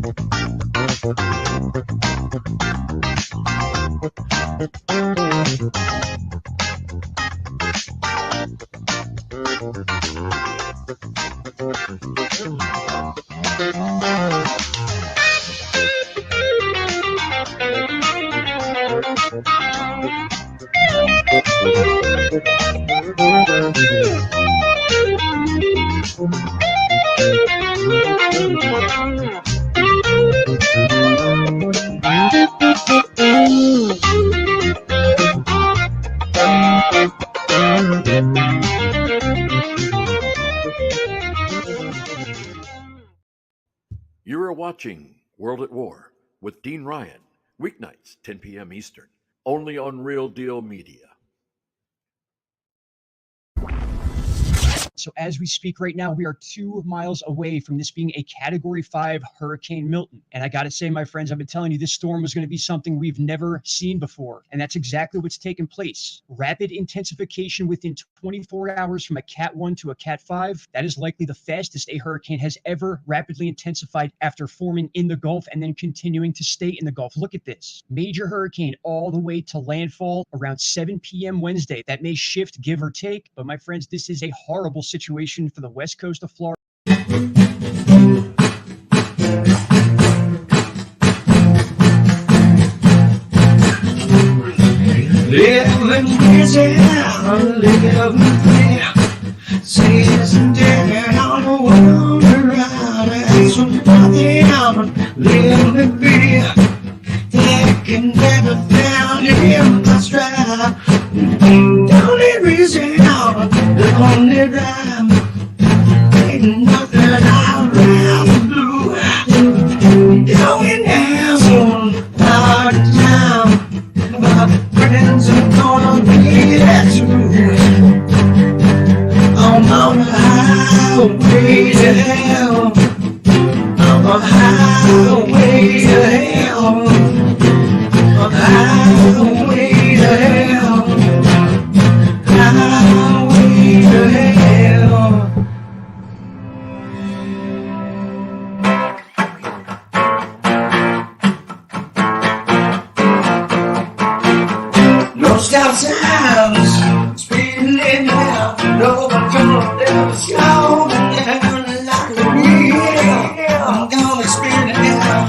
You are watching World at War with Dean Ryan, weeknights, 10 p.m. Eastern, only on Real Deal Media. So as we speak right now, we are 2 miles away from this being a Category 5 Hurricane Milton. And I got to say, my friends, I've been telling you this storm was going to be something we've never seen before. And that's exactly what's taken place. Rapid intensification within 24 hours from a Cat 1 to a Cat 5. That is likely the fastest a hurricane has ever rapidly intensified after forming in the Gulf and then continuing to stay in the Gulf. Look at this. Major hurricane all the way to landfall around 7 p.m. Wednesday. That may shift, give or take. But my friends, this is a horrible situation for the west coast of Florida. Living easy, living free, season down on the world around, and so nothing living free. They can never found in my stride. The only reason the only rhyme ain't nothing I'd rather do. Going down hard time, my friends are gonna be there too. I'm on the highway to hell. I'm on the highway to hell. On the highway to hell. Highway to hell. No stop signs, speeding in now. No one gonna ever slow me down like me. I'm gonna spin it down.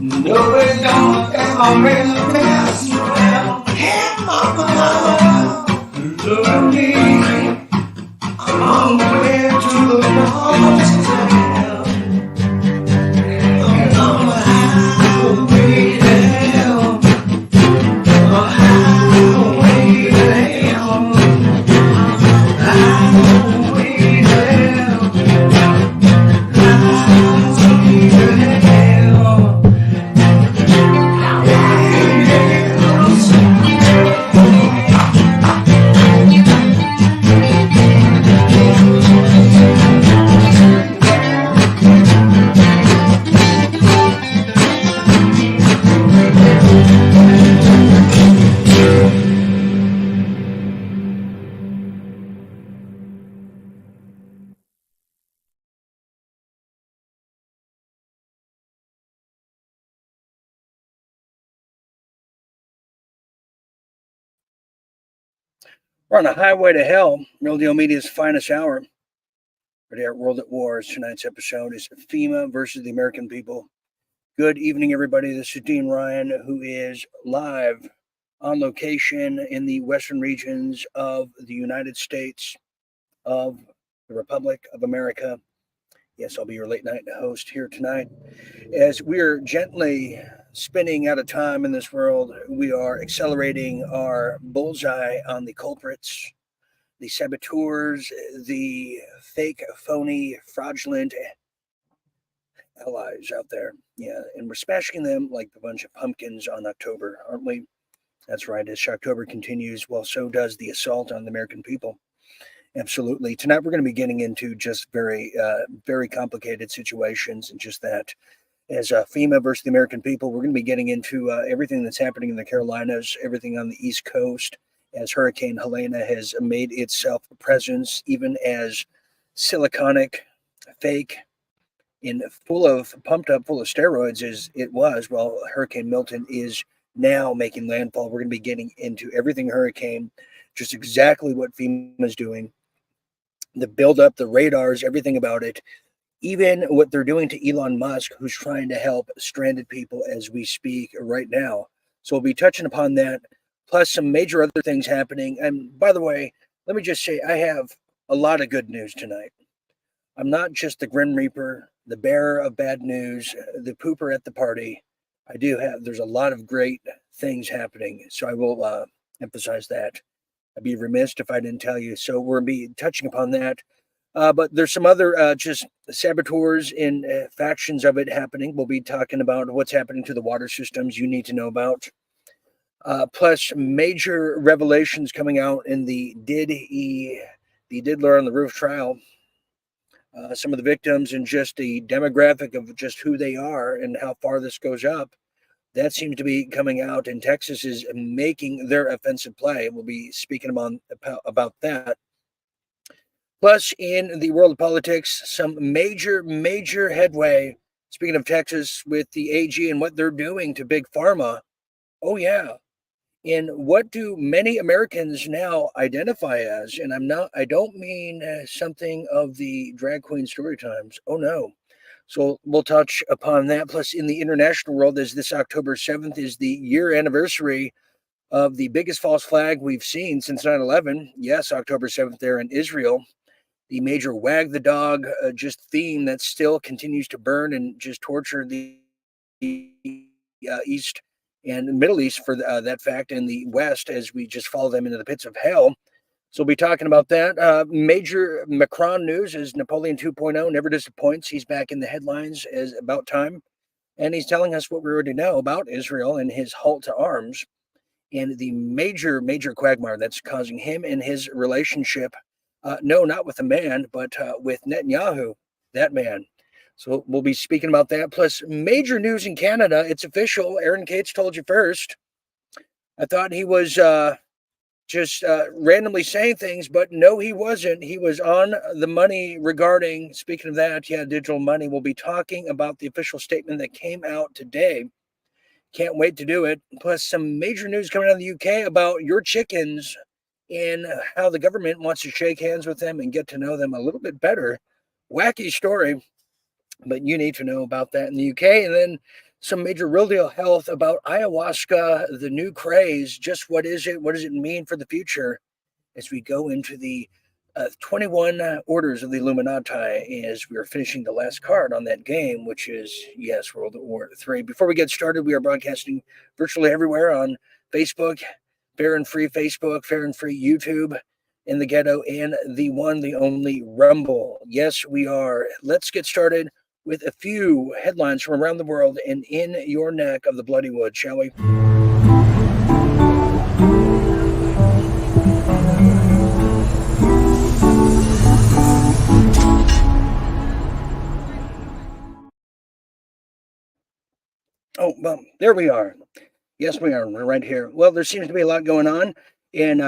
Nobody's gonna ever really mess around. Hey, mama, love me. I'm on the way to the promised land. I'm on the highway to hell. A highway to hell. Highway to hell. Highway to hell. We're on the highway to hell. Real Deal Media's finest hour. Today at World at War. Tonight's episode is FEMA versus the American people. Good evening, everybody. This is Dean Ryan, who is live on location in the western regions of the United States of the Republic of America. Yes, I'll be your late night host here tonight. As we are gently spinning out of time in this world, we are accelerating our bullseye on the culprits, the saboteurs, the fake, phony, fraudulent allies out there. Yeah, and we're smashing them like a bunch of pumpkins on October, aren't we? That's right. As October continues, well, so does the assault on the American people. Absolutely. Tonight, we're going to be getting into just very complicated situations and just that. As FEMA versus the American people, we're going to be getting into everything that's happening in the Carolinas, everything on the East Coast, as Hurricane Helena has made itself a presence, even as siliconic, fake, and pumped up full of steroids as it was. Well, Hurricane Milton is now making landfall. We're going to be getting into everything hurricane, just exactly what FEMA is doing, the buildup, the radars, everything about it, even what they're doing to Elon Musk, who's trying to help stranded people as we speak right now. So we'll be touching upon that, plus some major other things happening. And by the way, let me just say, I have a lot of good news tonight. I'm not just the Grim Reaper, the bearer of bad news, the pooper at the party. There's a lot of great things happening. So I will emphasize that. I'd be remiss if I didn't tell you. So we'll be touching upon that. But there's some other just saboteurs and factions of it happening. We'll be talking about what's happening to the water systems you need to know about. Plus major revelations coming out in the Diddler on the Roof trial. Some of the victims and just the demographic of just who they are and how far this goes up. That seems to be coming out, and Texas is making their offensive play. We'll be speaking about that. Plus, in the world of politics, some major headway. Speaking of Texas, with the AG and what they're doing to Big Pharma. Oh, yeah. And what do many Americans now identify as? And I don't mean something of the drag queen story times. Oh, no. So we'll touch upon that. Plus, in the international world, as this October 7th is the year anniversary of the biggest false flag we've seen since 9/11. Yes, October 7th there in Israel. The major wag the dog just theme that still continues to burn and just torture the East and Middle East for that fact, and the West as we just follow them into the pits of hell. So we'll be talking about that. Major Macron news is Napoleon 2.0 never disappoints. He's back in the headlines as about time. And he's telling us what we already know about Israel and his halt to arms and the major quagmire that's causing him and his relationship. No, not with a man, but with Netanyahu, that man. So we'll be speaking about that. Plus major news in Canada. It's official. Aaron Cates told you first. I thought he was just randomly saying things, but no, he wasn't. He was on the money regarding, speaking of that, digital money. We'll be talking about the official statement that came out today. Can't wait to do it. Plus some major news coming out of the UK about your chickens and how the government wants to shake hands with them and get to know them a little bit better. Wacky story, but you need to know about that in the UK. And then some major real deal health about ayahuasca, the new craze. Just what is it? What does it mean for the future as we go into the 21 orders of the Illuminati as we are finishing the last card on that game, which is, yes, World War III. Before we get started, we are broadcasting virtually everywhere on Facebook, Fair and Free Facebook, Fair and Free YouTube, in the ghetto, and the one, the only Rumble. Yes, we are. Let's get started with a few headlines from around the world and in your neck of the bloody wood, shall we? Oh, well, there we are. Yes, we are. We're right here. Well, there seems to be a lot going on, and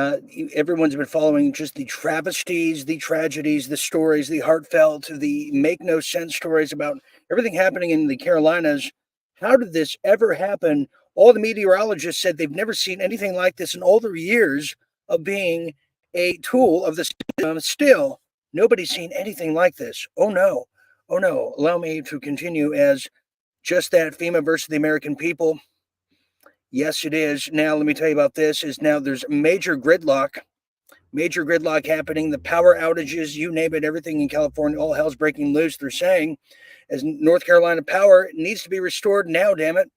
everyone's been following just the travesties, the tragedies, the stories, the heartfelt, the make no sense stories about everything happening in the Carolinas. How did this ever happen? All the meteorologists said they've never seen anything like this in all their years of being a tool of the system. Still, nobody's seen anything like this. Oh, no. Oh, no. Allow me to continue as just that FEMA versus the American people. Yes, it is. Now, let me tell you about this. There's major gridlock happening. The power outages, you name it, everything in California, all hell's breaking loose. They're saying, as North Carolina power needs to be restored now, damn it.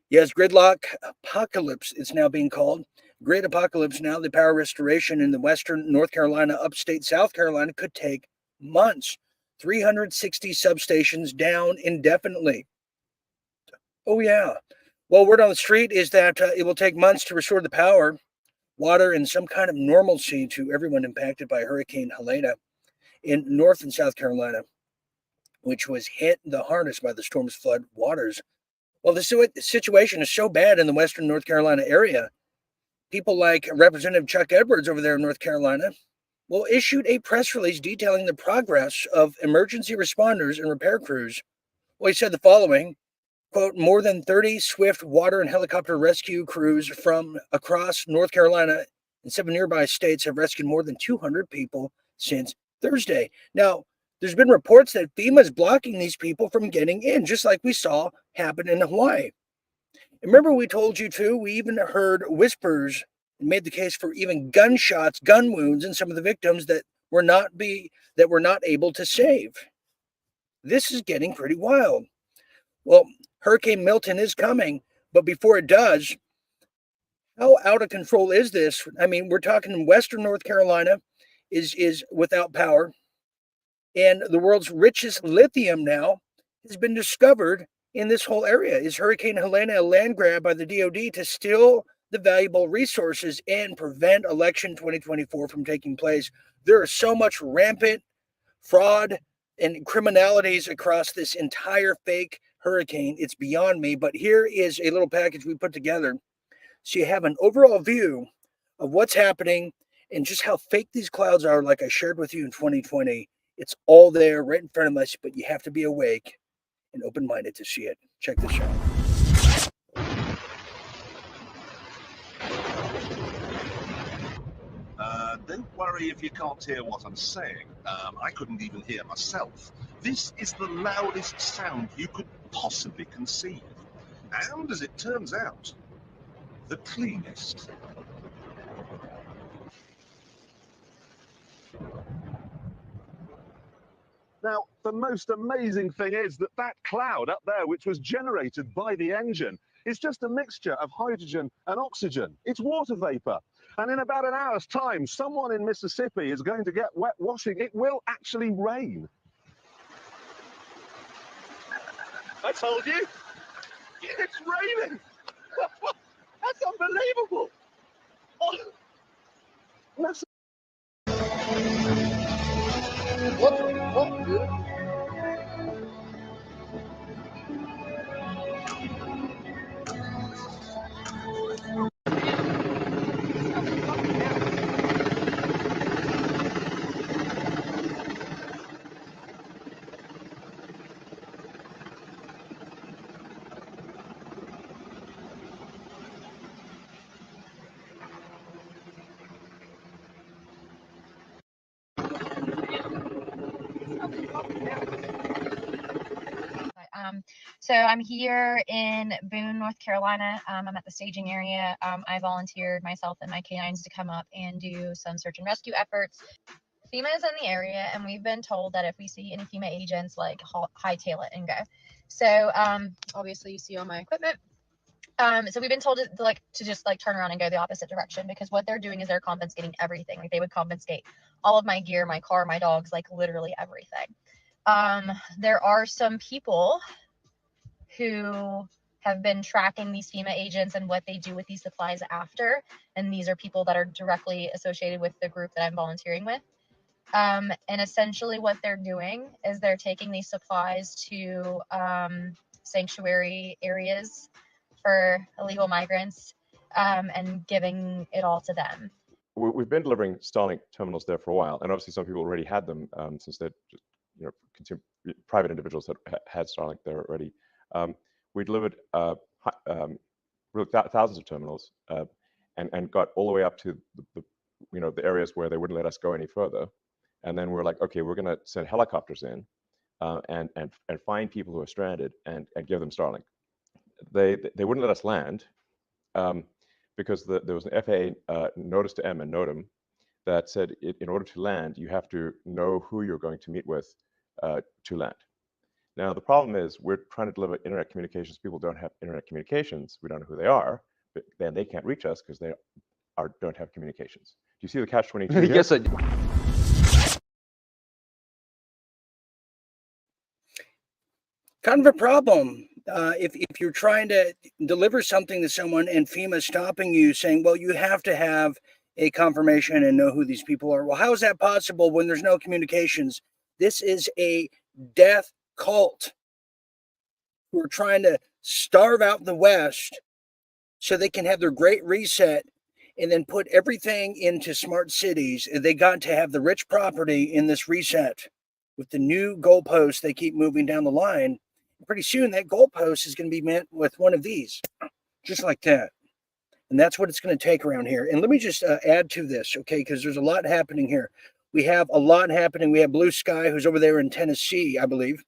Yes, gridlock apocalypse, it's now being called. Grid apocalypse now. The power restoration in the western North Carolina, upstate South Carolina could take months. 360 substations down indefinitely. Oh, yeah. Well, word on the street is that it will take months to restore the power, water, and some kind of normalcy to everyone impacted by Hurricane Helena in North and South Carolina, which was hit the hardest by the storm's flood waters. Well, the situation is so bad in the western North Carolina area. People like Representative Chuck Edwards over there in North Carolina, well, issued a press release detailing the progress of emergency responders and repair crews. Well, he said the following, quote, more than 30 swift water and helicopter rescue crews from across North Carolina and 7 nearby states have rescued more than 200 people since Thursday. Now, there's been reports that FEMA is blocking these people from getting in, just like we saw happen in Hawaii. Remember, we told you too, we even heard whispers and made the case for even gunshots, gun wounds in some of the victims that were not able to save. This is getting pretty wild. Well, Hurricane Milton is coming, but before it does, how out of control is this? I mean, we're talking Western North Carolina is without power, and the world's richest lithium now has been discovered in this whole area. Is Hurricane Helena a land grab by the DoD to steal the valuable resources and prevent election 2024 from taking place? There is so much rampant fraud and criminalities across this entire fake hurricane. It's beyond me, but here is a little package we put together so you have an overall view of what's happening and just how fake these clouds are, like I shared with you in 2020. It's all there right in front of us, but you have to be awake and open-minded to see it. Check this out. Don't worry if you can't hear what I'm saying. I couldn't even hear myself. This is the loudest sound you could possibly conceive. And as it turns out, the cleanest. Now, the most amazing thing is that that cloud up there, which was generated by the engine, is just a mixture of hydrogen and oxygen. It's water vapor. And in about an hour's time, someone in Mississippi is going to get wet washing. It will actually rain. I told you. It's raining. That's unbelievable. Oh. That's... What, dude? So I'm here in Boone, North Carolina. I'm at the staging area. I volunteered myself and my canines to come up and do some search and rescue efforts. FEMA is in the area, and we've been told that if we see any FEMA agents, like, hightail it and go. So obviously you see all my equipment. So we've been told to just turn around and go the opposite direction, because what they're doing is they're confiscating everything. Like, they would confiscate all of my gear, my car, my dogs, like literally everything. There are some people who have been tracking these FEMA agents and what they do with these supplies after. And these are people that are directly associated with the group that I'm volunteering with. And essentially what they're doing is they're taking these supplies to sanctuary areas for illegal migrants and giving it all to them. We've been delivering Starlink terminals there for a while, and obviously some people already had them since they're just, private individuals had Starlink there already. We delivered thousands of terminals and got all the way up to the areas where they wouldn't let us go any further. And then we're like, okay, we're going to send helicopters in and find people who are stranded and give them Starlink. They wouldn't let us land because there was an FAA notice to M and NOTAM that said in order to land, you have to know who you're going to meet with to land. Now, the problem is we're trying to deliver internet communications. People don't have internet communications. We don't know who they are, but then they can't reach us because they don't have communications. Do you see the catch-22? Yes, I do. Kind of a problem. If you're trying to deliver something to someone and FEMA is stopping you, saying, well, you have to have a confirmation and know who these people are. Well, how is that possible when there's no communications? This is a death cult who are trying to starve out the West so they can have their great reset and then put everything into smart cities. They got to have the rich property in this reset. With the new goalposts, they keep moving down the line. Pretty soon, that goalpost is going to be met with one of these, just like that. And that's what it's going to take around here. And let me just add to this, okay, because there's a lot happening here. We have a lot happening. We have Blue Sky, who's over there in Tennessee, I believe.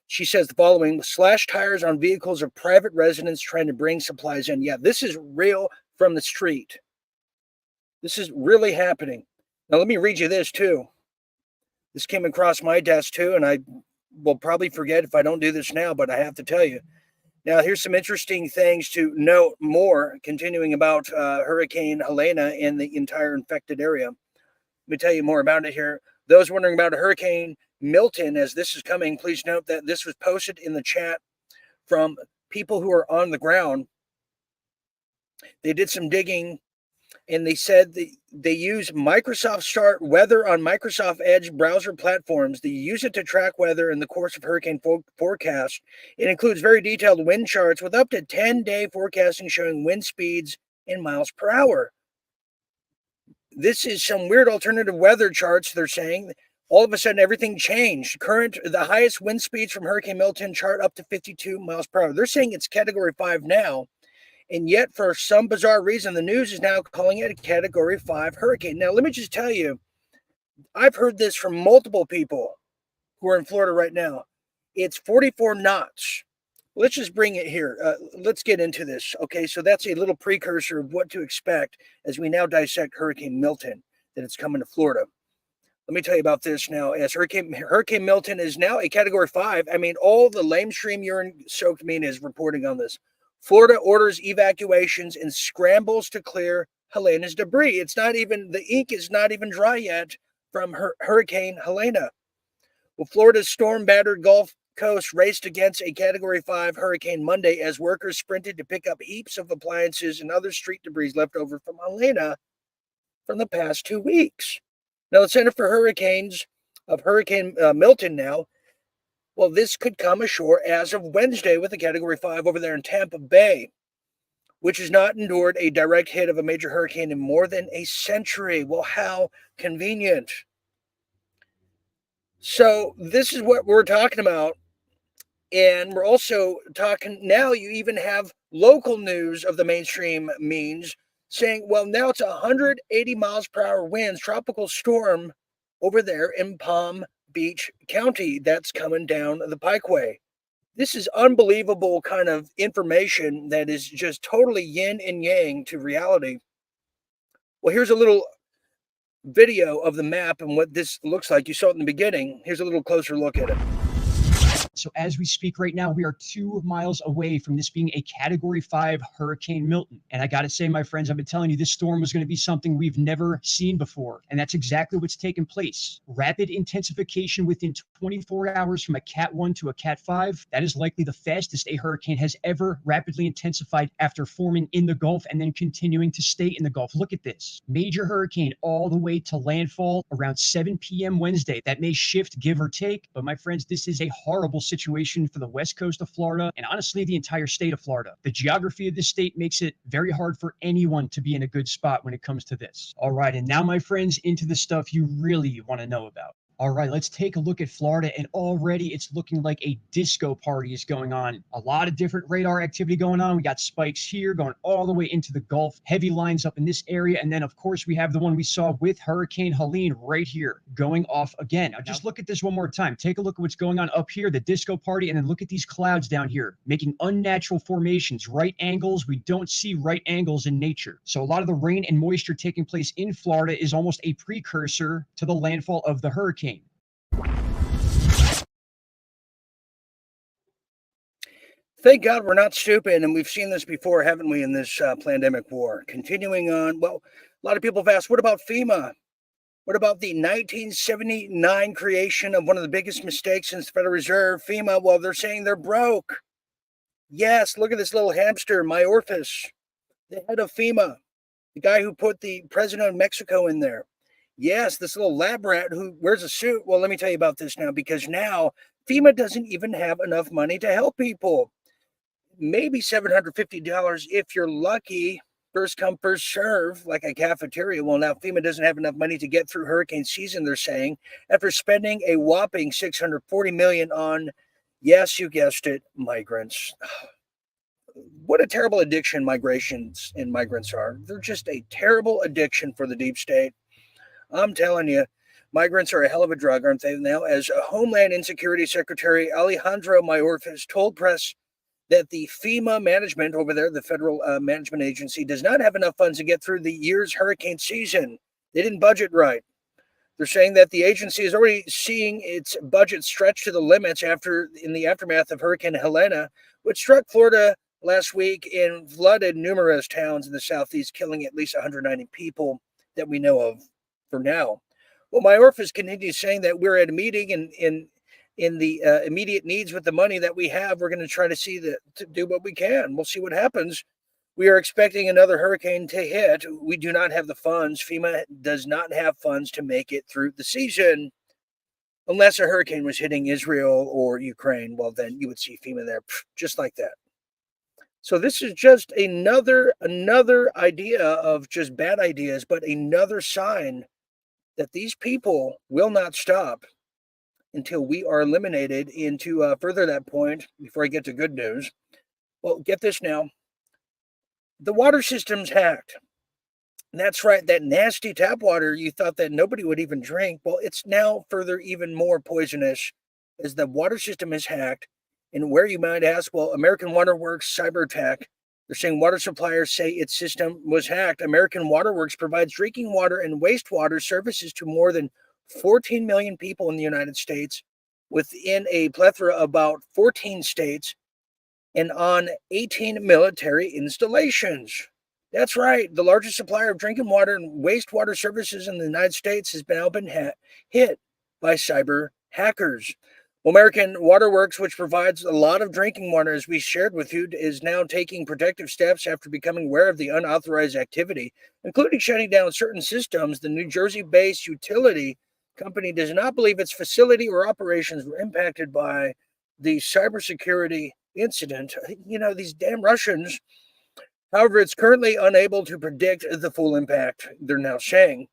She says the following: slash tires on vehicles of private residents trying to bring supplies in. Yeah, this is real from the street. This is really happening. Now, let me read you this, too. This came across my desk, too, and I will probably forget if I don't do this now, but I have to tell you. Now, here's some interesting things to note more, continuing about Hurricane Helena in the entire infected area. Let me tell you more about it here. Those wondering about Hurricane Milton, as this is coming, please note that this was posted in the chat from people who are on the ground. They did some digging, and they said they use Microsoft Start Weather on Microsoft Edge browser platforms. They use it to track weather in the course of hurricane forecast. It includes very detailed wind charts with up to 10-day forecasting showing wind speeds in miles per hour. This is some weird alternative weather charts, they're saying. All of a sudden, everything changed. The highest wind speeds from Hurricane Milton chart up to 52 miles per hour. They're saying it's Category 5 now. And yet, for some bizarre reason, the news is now calling it a Category 5 hurricane. Now, let me just tell you, I've heard this from multiple people who are in Florida right now. It's 44 knots. Let's just bring it here. Let's get into this. Okay, so that's a little precursor of what to expect as we now dissect Hurricane Milton, that it's coming to Florida. Let me tell you about this now. As Hurricane Milton is now a Category 5, I mean, all the lamestream urine-soaked media is reporting on this. Florida orders evacuations and scrambles to clear Helena's debris. It's not even, the ink is not even dry yet from Hurricane Helena. Well, Florida's storm-battered Gulf Coast raced against a Category 5 hurricane Monday as workers sprinted to pick up heaps of appliances and other street debris left over from Helena from the past 2 weeks. Now, the Center for Hurricanes of Hurricane Milton now, well, this could come ashore as of Wednesday with a Category 5 over there in Tampa Bay, which has not endured a direct hit of a major hurricane in more than a century. Well, how convenient. So this is what we're talking about. And we're also talking, now you even have local news of the mainstream means saying, well, now it's 180 miles per hour winds, tropical storm over there in Palm Beach County that's coming down the Pikeway. This is unbelievable kind of information that is just totally yin and yang to reality. Well, here's a little video of the map and what this looks like. You saw it in the beginning. Here's a little closer look at it. So as we speak right now, we are 2 miles away from this being a Category 5 Hurricane Milton. And I got to say, my friends, I've been telling you this storm was going to be something we've never seen before. And that's exactly what's taken place. Rapid intensification within 24 hours from a Cat 1 to a Cat 5. That is likely the fastest a hurricane has ever rapidly intensified after forming in the Gulf and then continuing to stay in the Gulf. Look at this. Major hurricane all the way to landfall around 7 p.m. Wednesday. That may shift, give or take. But my friends, this is a horrible situation for the west coast of Florida and honestly the entire state of Florida. The geography of this state makes it very hard for anyone to be in a good spot when it comes to this. All right, and now my friends, into the stuff you really want to know about. All right, let's take a look at Florida, and already it's looking like a disco party is going on. A lot of different radar activity going on. We got spikes here going all the way into the Gulf, heavy lines up in this area, and then of course we have the one we saw with Hurricane Helene right here going off again. Now just look at this one more time. Take a look at what's going on up here, the disco party, and then look at these clouds down here making unnatural formations, right angles. We don't see right angles in nature. So a lot of the rain and moisture taking place in Florida is almost a precursor to the landfall of the hurricane. Thank God we're not stupid, and we've seen this before, haven't we, in this pandemic war? Continuing on, well, a lot of people have asked, what about FEMA? What about the 1979 creation of one of the biggest mistakes since the Federal Reserve, FEMA? Well, they're saying they're broke. Yes, look at this little hamster, Mayorkas, the head of FEMA, the guy who put the president of Mexico in there. Yes, this little lab rat who wears a suit. Well, let me tell you about this now, because now FEMA doesn't even have enough money to help people. Maybe $750 if you're lucky. first come, first serve, like a cafeteria. Well, now FEMA doesn't have enough money to get through hurricane season, they're saying, after spending a whopping $640 million on, yes, you guessed it, migrants. What a terrible addiction migrations and migrants are. They're just a terrible addiction for the deep state. I'm telling you, migrants are a hell of a drug, aren't they? Now, as Homeland Insecurity Secretary Alejandro Mayorkas told press that the FEMA management over there, the federal management agency, does not have enough funds to get through the year's hurricane season. They didn't budget right. They're saying that the agency is already seeing its budget stretched to the limits in the aftermath of Hurricane Helena, which struck Florida last week and flooded numerous towns in the southeast, killing at least 190 people that we know of for now. Well, Mayorkas continues saying that we're at a meeting and in the immediate needs with the money that we have, we're going to try to do what we can. We'll see what happens. We are expecting another hurricane to hit. We do not have the funds. FEMA does not have funds to make it through the season. Unless a hurricane was hitting Israel or Ukraine, well, then you would see FEMA there just like that. So this is just another idea of just bad ideas, but another sign that these people will not stop until we are eliminated. And to further that point, before I get to good news, well, get this now. The water system's hacked. That's right, that nasty tap water you thought that nobody would even drink. Well, it's now further even more poisonous as the water system is hacked. And where you might ask, well, American Water Works Cyberattack, they're saying water suppliers say its system was hacked. American Water Works provides drinking water and wastewater services to more than 14 million people in the United States within a plethora of about 14 states and on 18 military installations. That's right. The largest supplier of drinking water and wastewater services in the United States has now been hit by cyber hackers. Well, American Water Works, which provides a lot of drinking water, as we shared with you, is now taking protective steps after becoming aware of the unauthorized activity, including shutting down certain systems. The New Jersey-based utility company does not believe its facility or operations were impacted by the cybersecurity incident. You know, these damn Russians. However, it's currently unable to predict the full impact, they're now saying.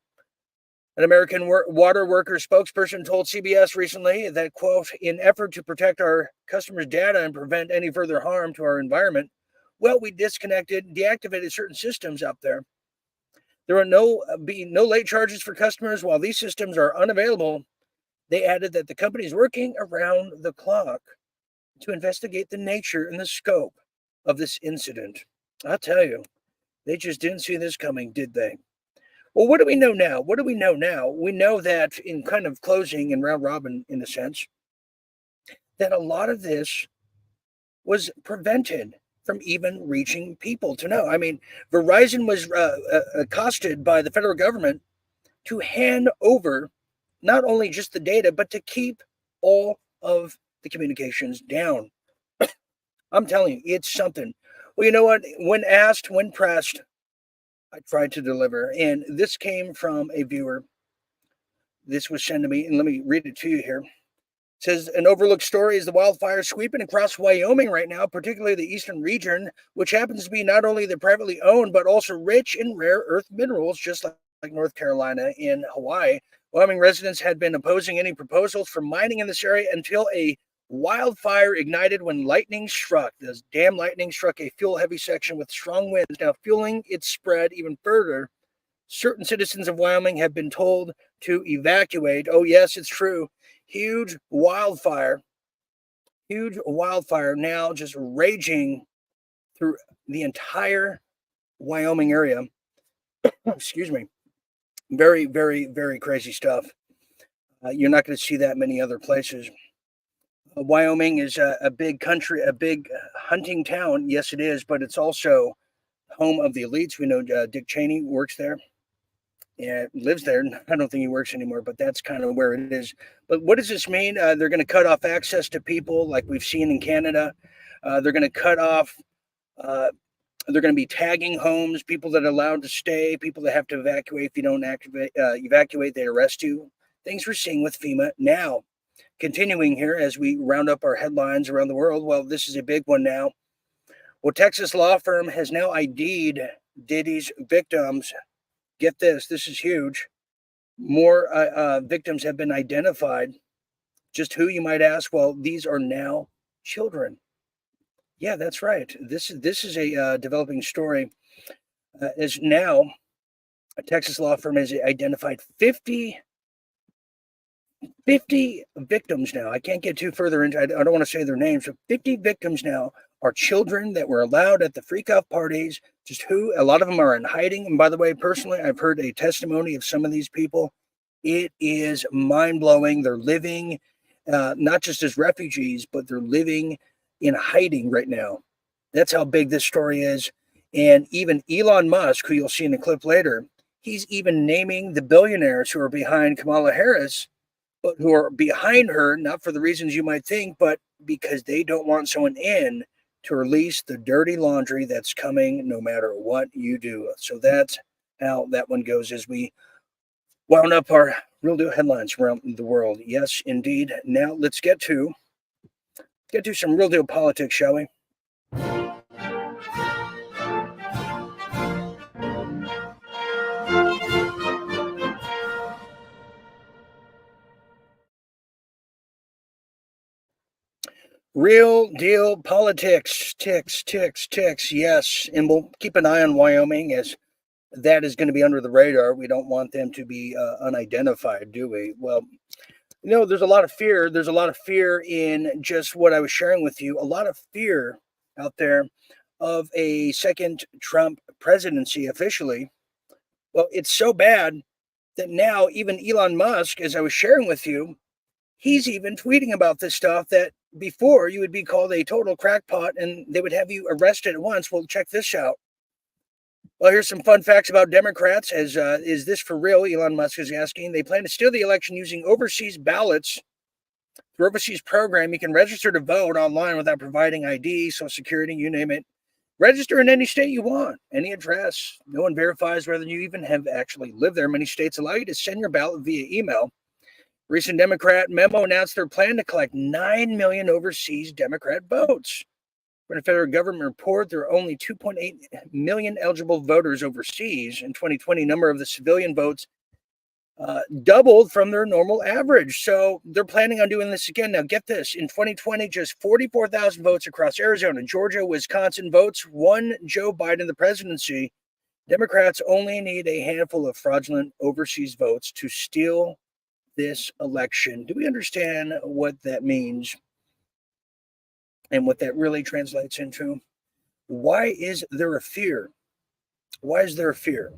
An American water worker spokesperson told CBS recently that, quote, in effort to protect our customers' data and prevent any further harm to our environment, well, we deactivated certain systems out there. There will be no late charges for customers while these systems are unavailable. They added that the company is working around the clock to investigate the nature and the scope of this incident. I'll tell you, they just didn't see this coming, did they? Well, what do we know now? We know that, in kind of closing and round robin, in a sense, that a lot of this was prevented from even reaching people to know. I mean, Verizon was accosted by the federal government to hand over not only just the data, but to keep all of the communications down. I'm telling you, it's something. Well, you know what? When asked, when pressed, I tried to deliver. And this came from a viewer. This was sent to me, and let me read it to you here. It says, an overlooked story is the wildfires sweeping across Wyoming right now, particularly the eastern region, which happens to be not only the privately owned, but also rich in rare earth minerals, just like North Carolina and Hawaii. Wyoming residents had been opposing any proposals for mining in this area until a wildfire ignited when lightning struck. This damn lightning struck a fuel-heavy section with strong winds, now fueling its spread even further. Certain citizens of Wyoming have been told to evacuate. Oh, yes, it's true. Huge wildfire now just raging through the entire Wyoming area. Excuse me. Very, very, very crazy stuff. You're not going to see that many other places. Wyoming is a big country, a big hunting town. Yes, it is, but it's also home of the elites. We know Dick Cheney works there. Yeah, lives there. I don't think he works anymore, but that's kind of where it is. But what does this mean? They're going to cut off access to people like we've seen in Canada. They're going to cut off, they're going to be tagging homes, people that are allowed to stay, people that have to evacuate. If you don't evacuate, they arrest you. Things we're seeing with FEMA now. Continuing here as we round up our headlines around the world. Well, this is a big one now. Well, Texas law firm has now ID'd Diddy's victims, get this, this is huge. More victims have been identified. Just who, you might ask? Well, these are now children. Yeah, that's right. This is a developing story. As now, a Texas law firm has identified 50 victims now. I can't get too further into. I don't want to say their names, but 50 victims now are children that were allowed at the freak-off parties. Just who? A lot of them are in hiding. And by the way, personally, I've heard a testimony of some of these people. It is mind-blowing. They're living not just as refugees, but they're living in hiding right now. That's how big this story is. And even Elon Musk, who you'll see in the clip later, he's even naming the billionaires who are behind Kamala Harris, but who are behind her, not for the reasons you might think, but because they don't want someone in to release the dirty laundry that's coming no matter what you do. So that's how that one goes as we wound up our real deal headlines around the world. Yes, indeed. Now let's get to some real deal politics, shall we? Real deal politics, ticks, yes. And we'll keep an eye on Wyoming, as that is going to be under the radar. We don't want them to be unidentified, do we? Well, there's a lot of fear. There's a lot of fear in just what I was sharing with you. A lot of fear out there of a second Trump presidency officially. Well, it's so bad that now even Elon Musk, as I was sharing with you, he's even tweeting about this stuff that before you would be called a total crackpot and they would have you arrested at once. Well, check this out. Well, here's some fun facts about Democrats. Is this for real? Elon Musk is asking. They plan to steal the election using overseas ballots. Through overseas program, you can register to vote online without providing ID, Social Security, you name it. Register in any state you want, any address. No one verifies whether you even have actually lived there. Many states allow you to send your ballot via email. Recent Democrat memo announced their plan to collect 9 million overseas Democrat votes. When a federal government report, there are only 2.8 million eligible voters overseas. In 2020, number of the civilian votes doubled from their normal average. So they're planning on doing this again. Now, get this. In 2020, just 44,000 votes across Arizona, Georgia, Wisconsin votes won Joe Biden the presidency. Democrats only need a handful of fraudulent overseas votes to steal this election. Do we understand what that means and what that really translates into? Why is there a fear? Why is there a fear?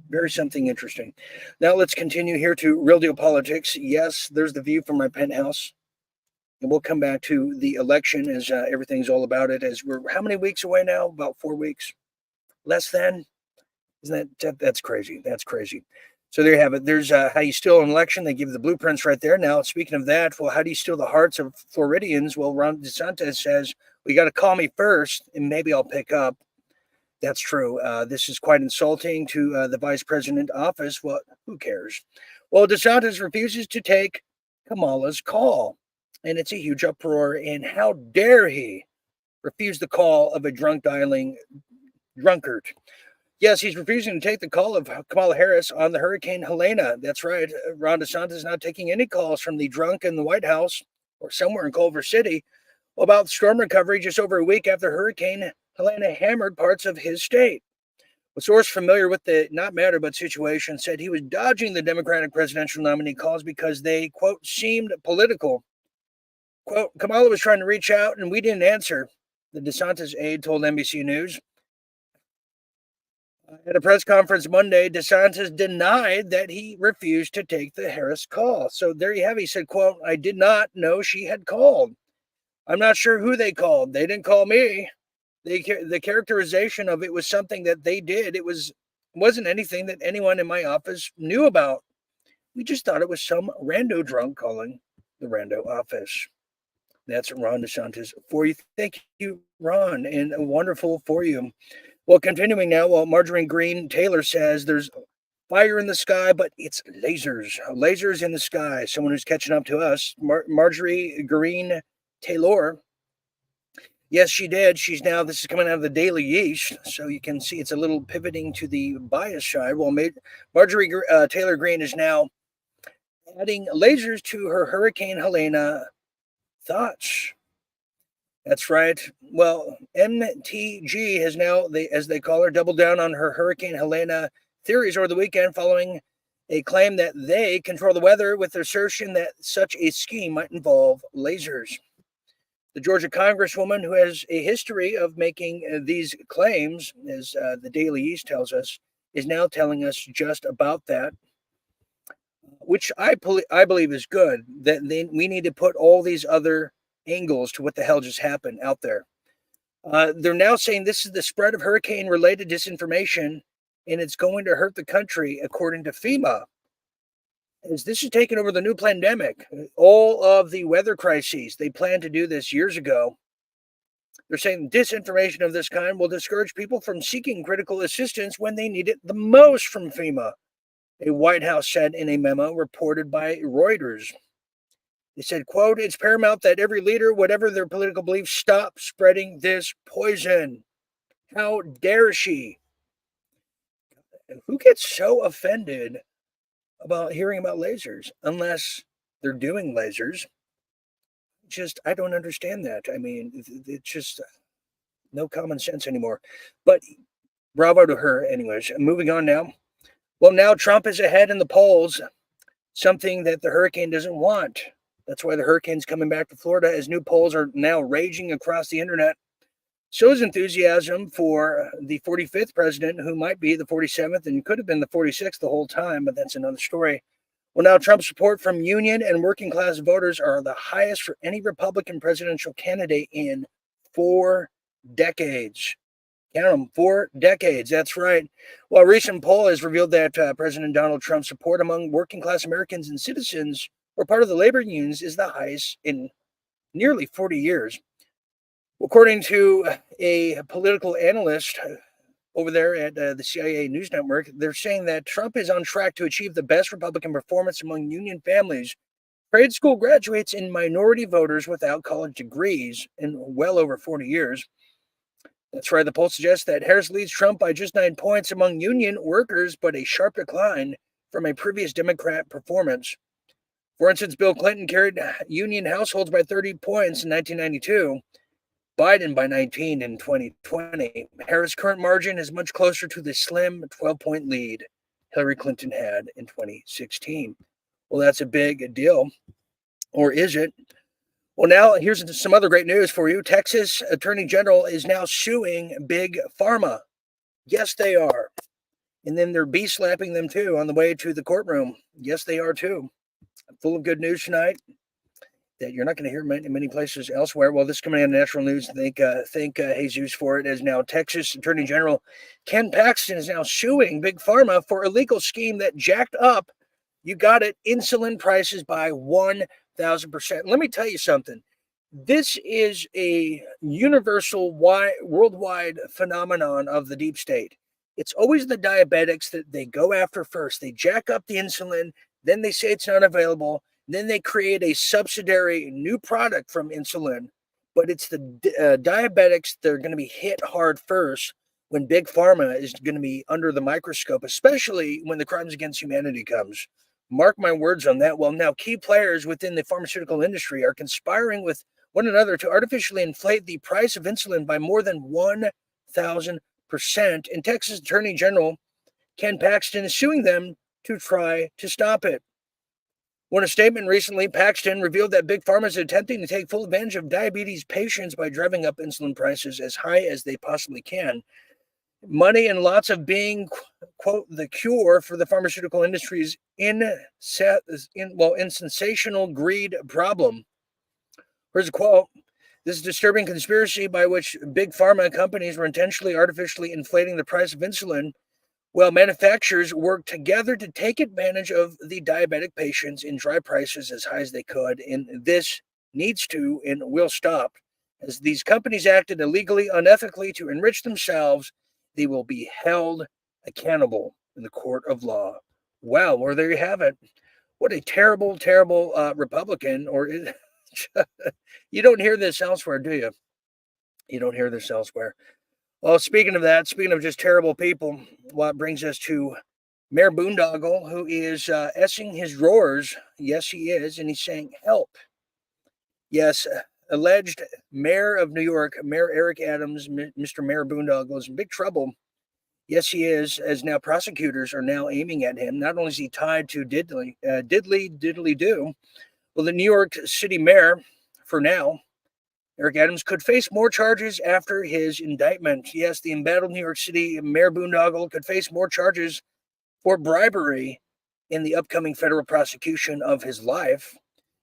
Very something interesting. Now let's continue here to Real Deal Politics. Yes, there's the view from my penthouse. And we'll come back to the election as everything's all about it. As we're how many weeks away now? About 4 weeks. Less than? Isn't that's crazy? That's crazy. So there you have it. There's how you steal an election. They give the blueprints right there. Now, speaking of that, well, how do you steal the hearts of Floridians? Well, Ron DeSantis says, well, you got to call me first, and maybe I'll pick up. That's true. This is quite insulting to the vice president office. Well, who cares? Well, DeSantis refuses to take Kamala's call, and it's a huge uproar. And how dare he refuse the call of a drunk dialing drunkard? Yes, he's refusing to take the call of Kamala Harris on the Hurricane Helena. That's right. Ron DeSantis is not taking any calls from the drunk in the White House or somewhere in Culver City about storm recovery just over a week after Hurricane Helena hammered parts of his state. A source familiar with the not matter but situation said he was dodging the Democratic presidential nominee calls because they, quote, seemed political. Quote, Kamala was trying to reach out and we didn't answer, the DeSantis aide told NBC News. At a press conference Monday, DeSantis denied that he refused to take the Harris call. So there you have it. He said, quote, I did not know she had called. I'm not sure who they called. They didn't call me. The characterization of it was something that they did. It wasn't anything that anyone in my office knew about. We just thought it was some rando drunk calling the rando office. That's Ron DeSantis for you. Thank you, Ron, and wonderful for you. Well, continuing now, Marjorie Green Taylor says there's fire in the sky, but it's lasers in the sky. Someone who's catching up to us, Marjorie Green Taylor Yes, she did. This is coming out of the Daily Yeast, so you can see it's a little pivoting to the bias side. Well, Marjorie Taylor Greene is now adding lasers to her Hurricane Helena thoughts. That's right. Well, MTG has now, as they call her, doubled down on her Hurricane Helena theories over the weekend following a claim that they control the weather with the assertion that such a scheme might involve lasers. The Georgia Congresswoman, who has a history of making these claims, as the Daily East tells us, is now telling us just about that, which I believe is good. That we need to put all these other angles to what the hell just happened out there. They're now saying this is the spread of hurricane-related disinformation, and it's going to hurt the country, according to FEMA. As this is taking over the new pandemic, all of the weather crises, they planned to do this years ago. They're saying disinformation of this kind will discourage people from seeking critical assistance when they need it the most from FEMA, a White House said in a memo reported by Reuters. They said, quote, "It's paramount that every leader, whatever their political beliefs, stop spreading this poison. How dare she?" Who gets so offended about hearing about lasers unless they're doing lasers? I don't understand that. I mean, it's just no common sense anymore. But bravo to her anyways. Moving on now. Well, now Trump is ahead in the polls, something that the hurricane doesn't want. That's why the hurricane's coming back to Florida, as new polls are now raging across the internet. So is enthusiasm for the 45th president, who might be the 47th and could have been the 46th the whole time, but that's another story. Well, now Trump's support from union and working class voters are the highest for any Republican presidential candidate in 4 decades. Count them, 4 decades. That's right. Well, a recent poll has revealed that President Donald Trump's support among working class Americans and citizens or part of the labor unions is the highest in nearly 40 years. According to a political analyst over there at the CIA News Network, they're saying that Trump is on track to achieve the best Republican performance among union families, trade school graduates, and minority voters without college degrees in well over 40 years. That's right. The poll suggests that Harris leads Trump by just 9 points among union workers, but a sharp decline from a previous Democrat performance. For instance, Bill Clinton carried union households by 30 points in 1992, Biden by 19 in 2020. Harris' current margin is much closer to the slim 12-point lead Hillary Clinton had in 2016. Well, that's a big deal. Or is it? Well, now here's some other great news for you. Texas Attorney General is now suing Big Pharma. Yes, they are. And then they're bee-slapping them, too, on the way to the courtroom. Yes, they are, too. Full of good news tonight that you're not going to hear many places elsewhere. Well, this is coming out of national news. Thank Jesus for it. As now Texas Attorney General Ken Paxton is now suing Big Pharma for a legal scheme that jacked up, you got it, insulin prices by 1,000%. Let me tell you something. This is a universal, worldwide phenomenon of the deep state. It's always the diabetics that they go after first. They jack up the insulin, then they say it's not available. Then they create a subsidiary new product from insulin. But it's the diabetics that are going to be hit hard first when Big Pharma is going to be under the microscope, especially when the crimes against humanity comes. Mark my words on that. Well, now key players within the pharmaceutical industry are conspiring with one another to artificially inflate the price of insulin by more than 1,000%. And Texas Attorney General Ken Paxton is suing them to try to stop it. In a statement recently, Paxton revealed that Big Pharma is attempting to take full advantage of diabetes patients by driving up insulin prices as high as they possibly can. Money and lots of being, quote, the cure for the pharmaceutical industry's sensational greed problem. Here's a quote. This is a disturbing conspiracy by which Big Pharma companies were intentionally artificially inflating the price of insulin. Well, manufacturers work together to take advantage of the diabetic patients and drive prices as high as they could. And this needs to and will stop. As these companies acted illegally, unethically to enrich themselves, they will be held accountable in the court of law. Wow, well, there you have it. What a terrible, terrible Republican. You don't hear this elsewhere, do you? You don't hear this elsewhere. Well, speaking of that, speaking of just terrible people, what brings us to Mayor Boondoggle, who is essing his drawers. Yes, he is. And he's saying, help. Yes, alleged mayor of New York, Mayor Eric Adams, Mr. Mayor Boondoggle, is in big trouble. Yes, he is, as now prosecutors are now aiming at him. Not only is he tied to diddly do, well, the New York City mayor, for now, Eric Adams, could face more charges after his indictment. Yes, the embattled New York City Mayor Boondoggle could face more charges for bribery in the upcoming federal prosecution of his life.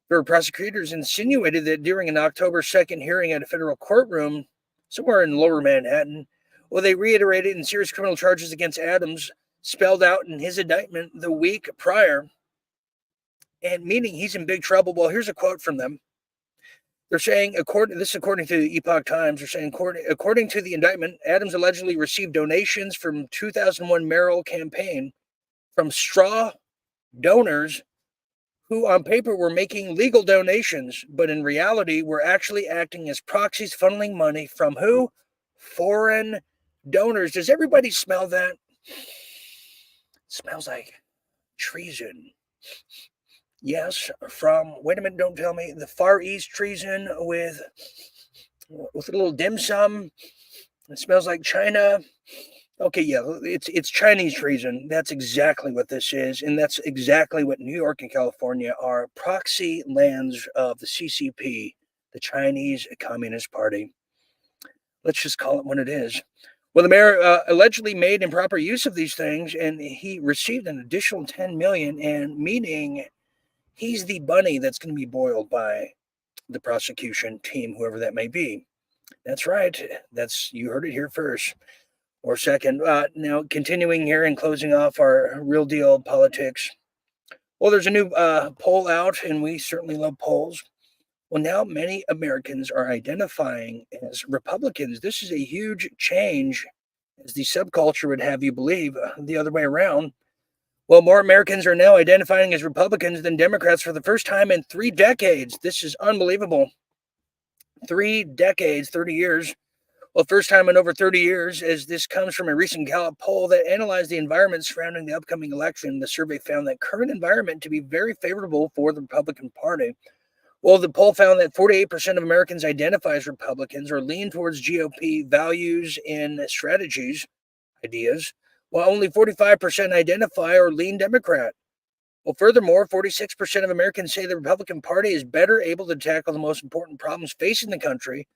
Federal prosecutors insinuated that during an October 2nd hearing at a federal courtroom somewhere in lower Manhattan, well, they reiterated in serious criminal charges against Adams spelled out in his indictment the week prior, and meaning he's in big trouble. Well, here's a quote from them. They're saying, according to the Epoch Times, they're saying, according to the indictment, Adams allegedly received donations from 2001 mayoral campaign from straw donors who on paper were making legal donations, but in reality were actually acting as proxies, funneling money from who? Foreign donors. Does everybody smell that? It smells like treason. Yes, from, wait a minute, don't tell me, the Far East treason with a little dim sum. It smells like China. Okay, yeah, it's Chinese treason. That's exactly what this is, and that's exactly what New York and California are, proxy lands of the CCP, the Chinese Communist Party. Let's just call it what it is. Well, the mayor allegedly made improper use of these things, and he received an additional $10 million, and meaning he's the bunny that's going to be boiled by the prosecution team, whoever that may be. That's right. You heard it here first. Or second. Now, continuing here and closing off our real deal politics. Well, there's a new poll out, and we certainly love polls. Well, now many Americans are identifying as Republicans. This is a huge change, as the subculture would have you believe, the other way around. Well, more Americans are now identifying as Republicans than Democrats for the first time in 3 decades. This is unbelievable. 3 decades, 30 years. Well, first time in over 30 years, as this comes from a recent Gallup poll that analyzed the environment surrounding the upcoming election. The survey found that current environment to be very favorable for the Republican Party. Well, the poll found that 48% of Americans identify as Republicans or lean towards GOP values and strategies, ideas, while only 45% identify or lean Democrat. Well, furthermore, 46% of Americans say the Republican Party is better able to tackle the most important problems facing the country,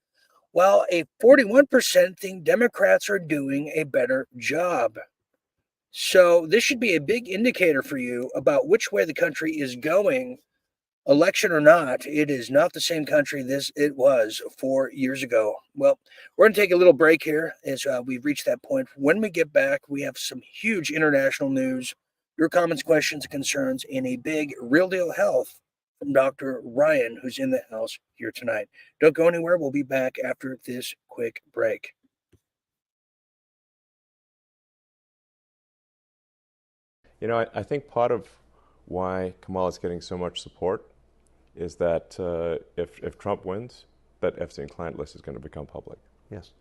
while a 41% think Democrats are doing a better job. So this should be a big indicator for you about which way the country is going, election or not. It is not the same country it was 4 years ago. Well, we're going to take a little break here as we've reached that point. When we get back, we have some huge international news, your comments, questions, concerns, and a big Real Deal Health from Dr. Ryan, who's in the house here tonight. Don't go anywhere. We'll be back after this quick break. You know, I think part of why Kamala is getting so much support is that if Trump wins, that Epstein client list is going to become public. Yes.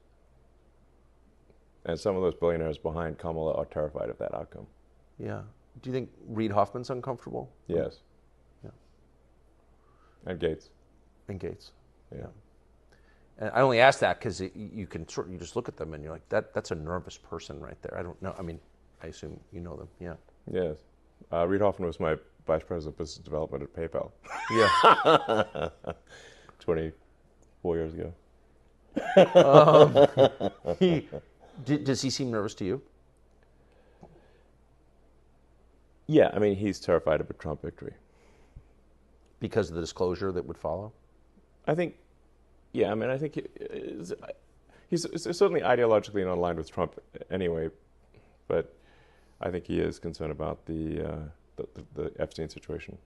And some of those billionaires behind Kamala are terrified of that outcome. Yeah. Do you think Reid Hoffman's uncomfortable? Yes. Yeah. And Gates. And Gates. Yeah. And I only ask that because you just look at them and you're like, that's a nervous person right there. I don't know. I mean, I assume you know them. Yeah. Yes. Reid Hoffman was my vice president of business development at PayPal. Yeah. 24 years ago. Does he seem nervous to you? Yeah, I mean, he's terrified of a Trump victory. Because of the disclosure that would follow? I think, yeah, I mean, I think he's certainly ideologically not aligned with Trump anyway, but I think he is concerned about the Epstein situation.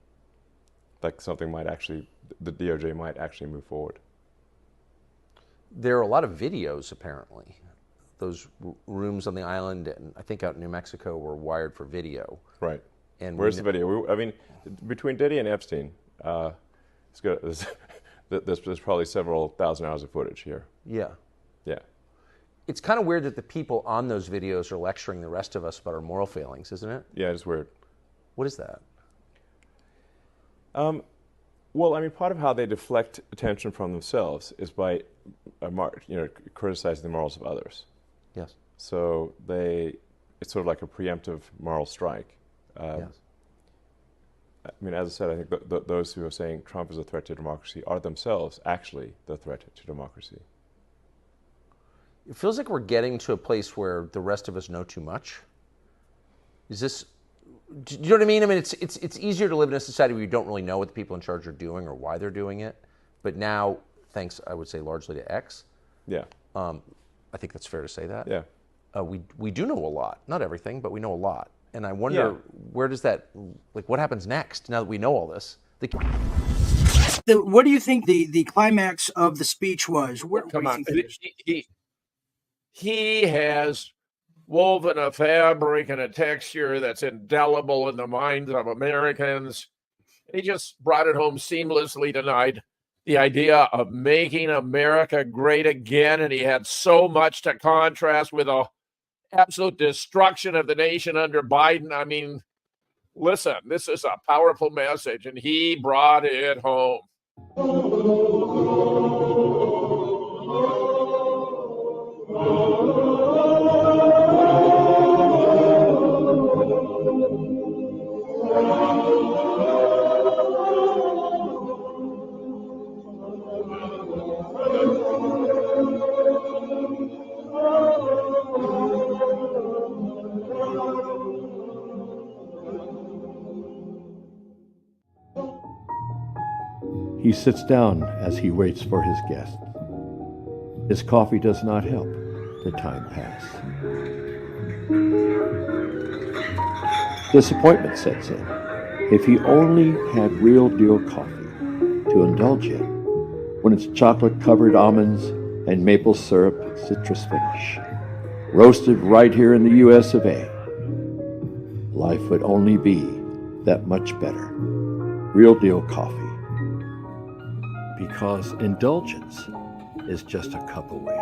Like something might actually, the DOJ might actually move forward. There are a lot of videos, apparently. Those rooms on the island, and I think out in New Mexico, were wired for video. Right. And where's the video? I mean, between Diddy and Epstein, it's good. There's probably several thousand hours of footage here. Yeah. Yeah. It's kind of weird that the people on those videos are lecturing the rest of us about our moral failings, isn't it? Yeah, it's weird. What is that? Well, I mean, part of how they deflect attention from themselves is by, criticizing the morals of others. Yes. So it's sort of like a preemptive moral strike. Yes. I mean, as I said, I think those who are saying Trump is a threat to democracy are themselves actually the threat to democracy. It feels like we're getting to a place where the rest of us know too much. Is this? Do you know what I mean? I mean, it's easier to live in a society where you don't really know what the people in charge are doing or why they're doing it. But now, thanks, I would say, largely to X. Yeah. I think that's fair to say that. Yeah. We do know a lot. Not everything, but we know a lot. And I wonder, where does that, like, what happens next now that we know all this? What do you think the climax of the speech was? Come on. He has woven a fabric and a texture that's indelible in the minds of Americans. He just brought it home seamlessly tonight. The idea of making America great again, and he had so much to contrast with the absolute destruction of the nation under Biden. I mean, listen, this is a powerful message, and he brought it home. He sits down as he waits for his guests. His coffee does not help the time pass. Disappointment sets in. If he only had real deal coffee to indulge in, when it's chocolate-covered almonds and maple syrup citrus finish, roasted right here in the US of A, life would only be that much better. Real deal coffee. Because indulgence is just a cup away.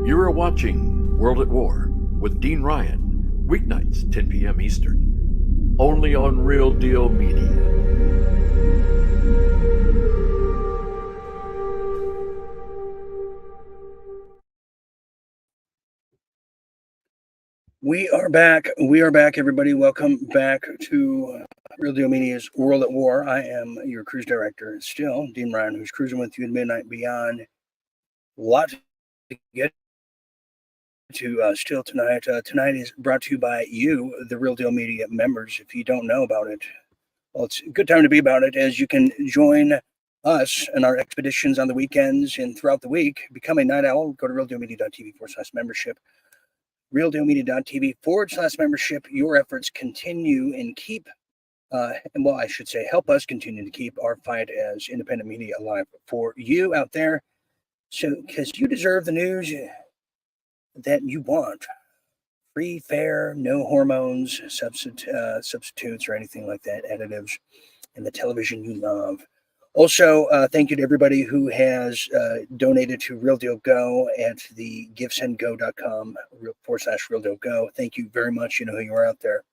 You are watching World at War with Dean Ryan, weeknights, 10 p.m. Eastern, only on Real Deal Media. We are back. We are back, everybody. Welcome back to Real Deal Media's World at War. I am your cruise director, still, Dean Ryan, who's cruising with you at midnight and beyond. A lot to get to still tonight. Tonight is brought to you by you, the Real Deal Media members. If you don't know about it, well, it's a good time to be about it, as you can join us and our expeditions on the weekends and throughout the week. Become a night owl. Go to realdealmedia.tv/membership. realdealmedia.tv/membership. Your efforts continue and keep, I should say, help us continue to keep our fight as independent media alive for you out there. So, because you deserve the news that you want. Free, fair, no hormones, substitutes, or anything like that, additives, and the television you love. Also, thank you to everybody who has donated to Real Deal Go at the givesendgo.com/Real Deal Go. Thank you very much. You know who you are out there.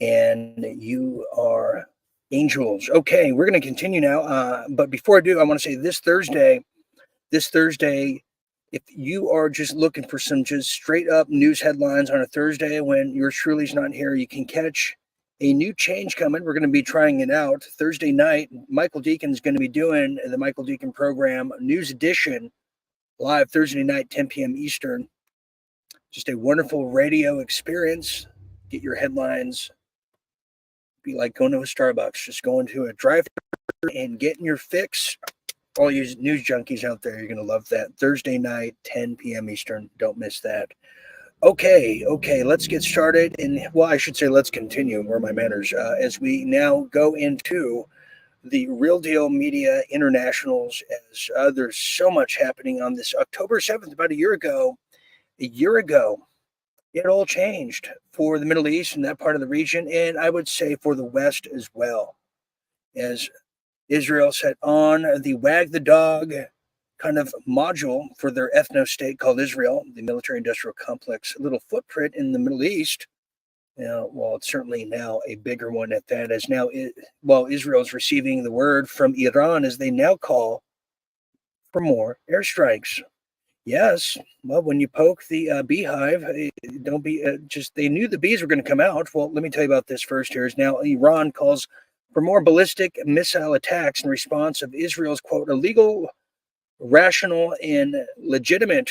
And you are angels. Okay, we're going to continue now. But before I do, I want to say this Thursday if you are just looking for some just straight up news headlines on a Thursday when yours truly's not here, you can catch a new change coming. We're going to be trying it out Thursday night. Michael Deacon's going to be doing the Michael Deacon program News Edition live Thursday night, 10 p.m. Eastern. Just a wonderful radio experience. Get your headlines. Be like going to a Starbucks, just going to a drive-thru and getting your fix. All you news junkies out there, you're going to love that. Thursday night, 10 p.m. Eastern. Don't miss that. Okay, let's get started. And, well, I should say let's continue. Where are my manners? As we now go into the Real Deal Media Internationals, as there's so much happening on this October 7th, about a year ago, it all changed for the Middle East and that part of the region, and I would say for the West as well, as Israel set on the wag the dog kind of module for their ethno-state called Israel, the military-industrial complex, a little footprint in the Middle East. Well, it's certainly now a bigger one at that, as now, Israel is receiving the word from Iran, as they now call for more airstrikes. Yes, well, when you poke the beehive, don't be they knew the bees were going to come out. Well, let me tell you about this first here. Is now Iran calls for more ballistic missile attacks in response of Israel's, quote, illegal, rational, and legitimate.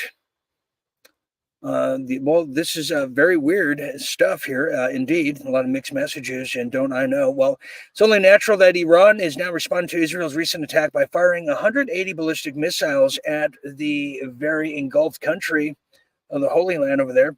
This is very weird stuff here. Indeed, a lot of mixed messages, and don't I know? Well, it's only natural that Iran is now responding to Israel's recent attack by firing 180 ballistic missiles at the very engulfed country of the Holy Land over there.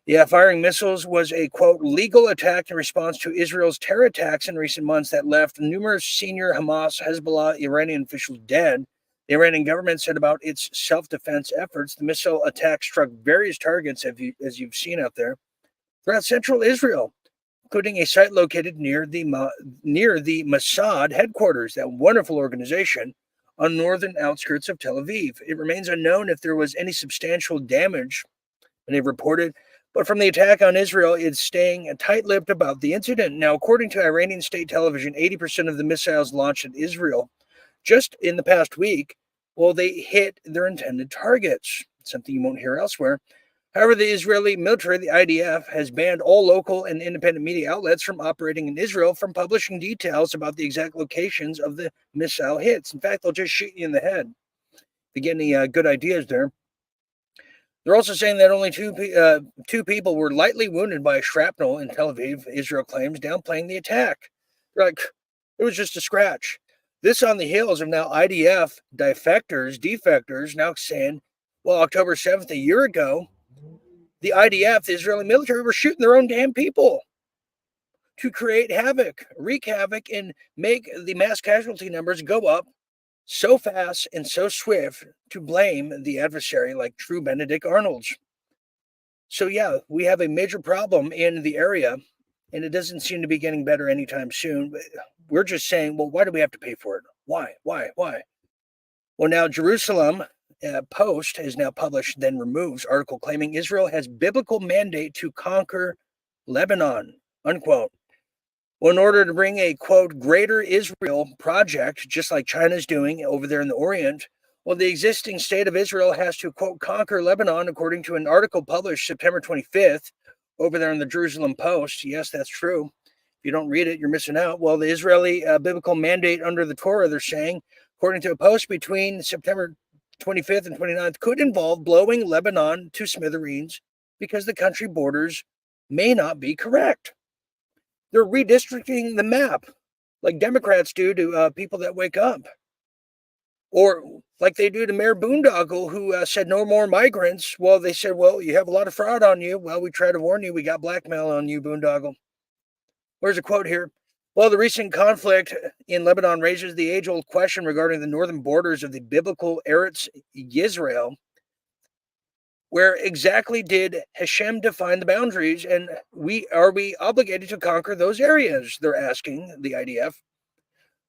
Yeah, firing missiles was a, quote, legal attack in response to Israel's terror attacks in recent months that left numerous senior Hamas, Hezbollah, Iranian officials dead. The Iranian government said about its self-defense efforts, the missile attack struck various targets, as you've seen out there, throughout central Israel, including a site located near the Mossad headquarters, that wonderful organization, on northern outskirts of Tel Aviv. It remains unknown if there was any substantial damage, and they've reported, but from the attack on Israel, it's staying tight-lipped about the incident. Now, according to Iranian state television, 80% of the missiles launched at Israel just in the past week, well, they hit their intended targets, something you won't hear elsewhere. However, the Israeli military, the IDF, has banned all local and independent media outlets from operating in Israel from publishing details about the exact locations of the missile hits. In fact, they'll just shoot you in the head. If you get any good ideas there. They're also saying that only two people were lightly wounded by shrapnel in Tel Aviv, Israel claims, downplaying the attack. They're like, it was just a scratch. This on the heels of now IDF defectors now saying, well, October 7th, a year ago, the IDF, the Israeli military, were shooting their own damn people to create havoc, wreak havoc, and make the mass casualty numbers go up so fast and so swift to blame the adversary like true Benedict Arnolds. So, yeah, we have a major problem in the area, and it doesn't seem to be getting better anytime soon. We're just saying, well, why do we have to pay for it? Why? Well, now Jerusalem Post has now published, then removes, article claiming Israel has biblical mandate to conquer Lebanon, unquote. Well, in order to bring a, quote, greater Israel project, just like China's doing over there in the Orient, well, the existing state of Israel has to, quote, conquer Lebanon, according to an article published September 25th over there in the Jerusalem Post. Yes, that's true. If you don't read it, you're missing out. Well, the Israeli biblical mandate under the Torah, they're saying, according to a post between September 25th and 29th, could involve blowing Lebanon to smithereens because the country borders may not be correct. They're redistricting the map like Democrats do to people that wake up. Or like they do to Mayor Boondoggle, who said no more migrants. Well, they said, well, you have a lot of fraud on you. Well, we try to warn you. We got blackmail on you, Boondoggle. Where's a quote here? Well, the recent conflict in Lebanon raises the age-old question regarding the northern borders of the biblical Eretz Yisrael. Where exactly did Hashem define the boundaries, and are we obligated to conquer those areas? They're asking the IDF.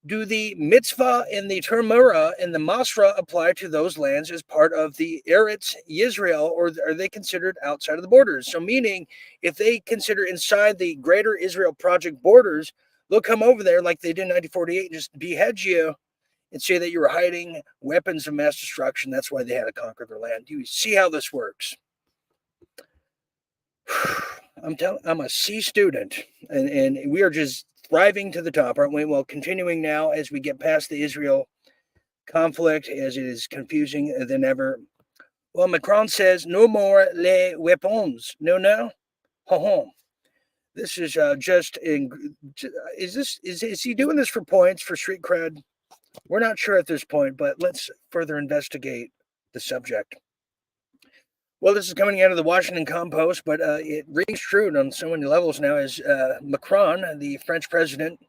Do the mitzvah and the termura and the masra apply to those lands as part of the Eretz Yisrael, or are they considered outside of the borders? So meaning, if they consider inside the greater Israel project borders, they'll come over there like they did in 1948 and just behead you and say that you were hiding weapons of mass destruction. That's why they had to conquer their land. Do you see how this works? I'm a C student, and we are just thriving to the top, aren't we? Well, continuing now as we get past the Israel conflict, as it is confusing than ever. Well, Macron says no more les weapons. No. This is is he doing this for points, for street cred? We're not sure at this point, but let's further investigate the subject. Well, this is coming out of the Washington Compost, but it rings true on so many levels now as Macron, the French president,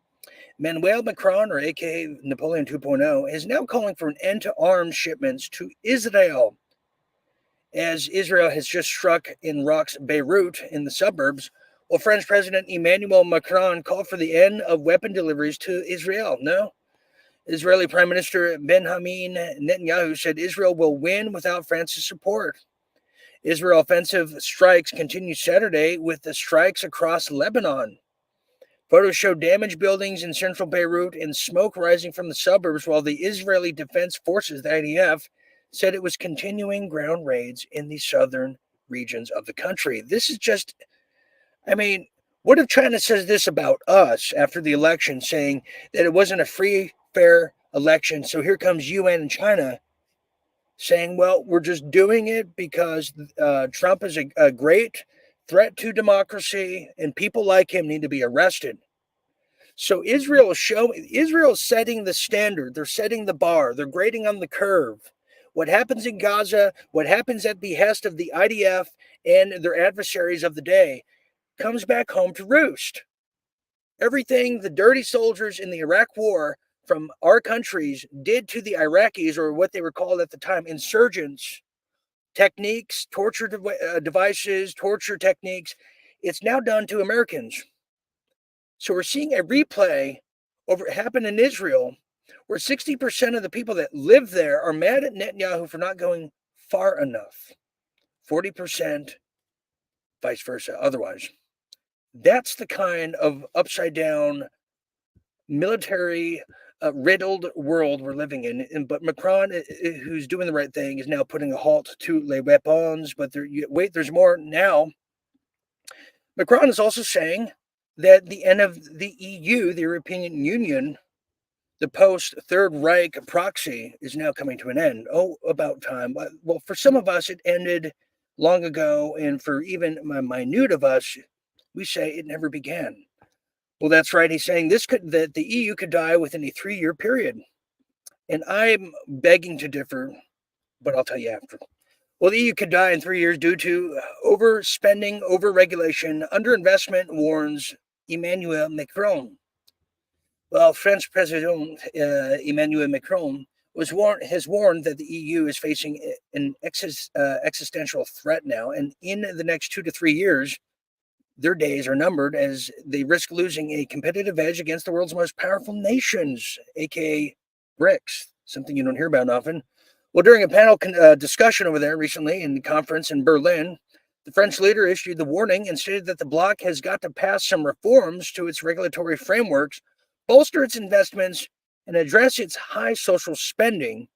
Manuel Macron, or aka Napoleon 2.0, is now calling for an end to arms shipments to Israel, as Israel has just struck and rocked Beirut in the suburbs. Well, French President Emmanuel Macron called for the end of weapon deliveries to Israel. No. Israeli Prime Minister Benjamin Netanyahu said Israel will win without France's support. Israel offensive strikes continue Saturday with the strikes across Lebanon. Photos show damaged buildings in central Beirut and smoke rising from the suburbs, while the Israeli Defense Forces, the IDF, said it was continuing ground raids in the southern regions of the country. This is just, what if China says this about us after the election, saying that it wasn't a free, fair election? So here comes UN and China saying, well, we're just doing it because Trump is a great threat to democracy and people like him need to be arrested. So Israel is setting the standard. They're setting the bar. They're grading on the curve. What happens in Gaza, what happens at behest of the IDF and their adversaries of the day, comes back home to roost. Everything the dirty soldiers in the Iraq war from our countries did to the Iraqis, or what they were called at the time, insurgents, techniques, torture devices, torture techniques, it's now done to Americans. So we're seeing a replay happen in Israel, where 60% of the people that live there are mad at Netanyahu for not going far enough. 40% vice versa, otherwise. That's the kind of upside down, military riddled world we're living in. But Macron, who's doing the right thing, is now putting a halt to les weapons. But there's more now. Macron is also saying that the end of the EU, the European Union, the post-Third Reich proxy, is now coming to an end. Oh, about time. Well, for some of us, it ended long ago. And for even minute of us, we say it never began. Well, that's right. He's saying that the EU could die within a 3-year period. And I'm begging to differ, but I'll tell you after. Well, the EU could die in 3 years due to overspending, overregulation, underinvestment, warns Emmanuel Macron. Well, French President Emmanuel Macron has warned that the EU is facing an existential threat now. And in the next 2 to 3 years, their days are numbered as they risk losing a competitive edge against the world's most powerful nations, aka BRICS, something you don't hear about often. Well, during a panel discussion over there recently in the conference in Berlin, the French leader issued the warning and stated that the bloc has got to pass some reforms to its regulatory frameworks, bolster its investments, and address its high social spending,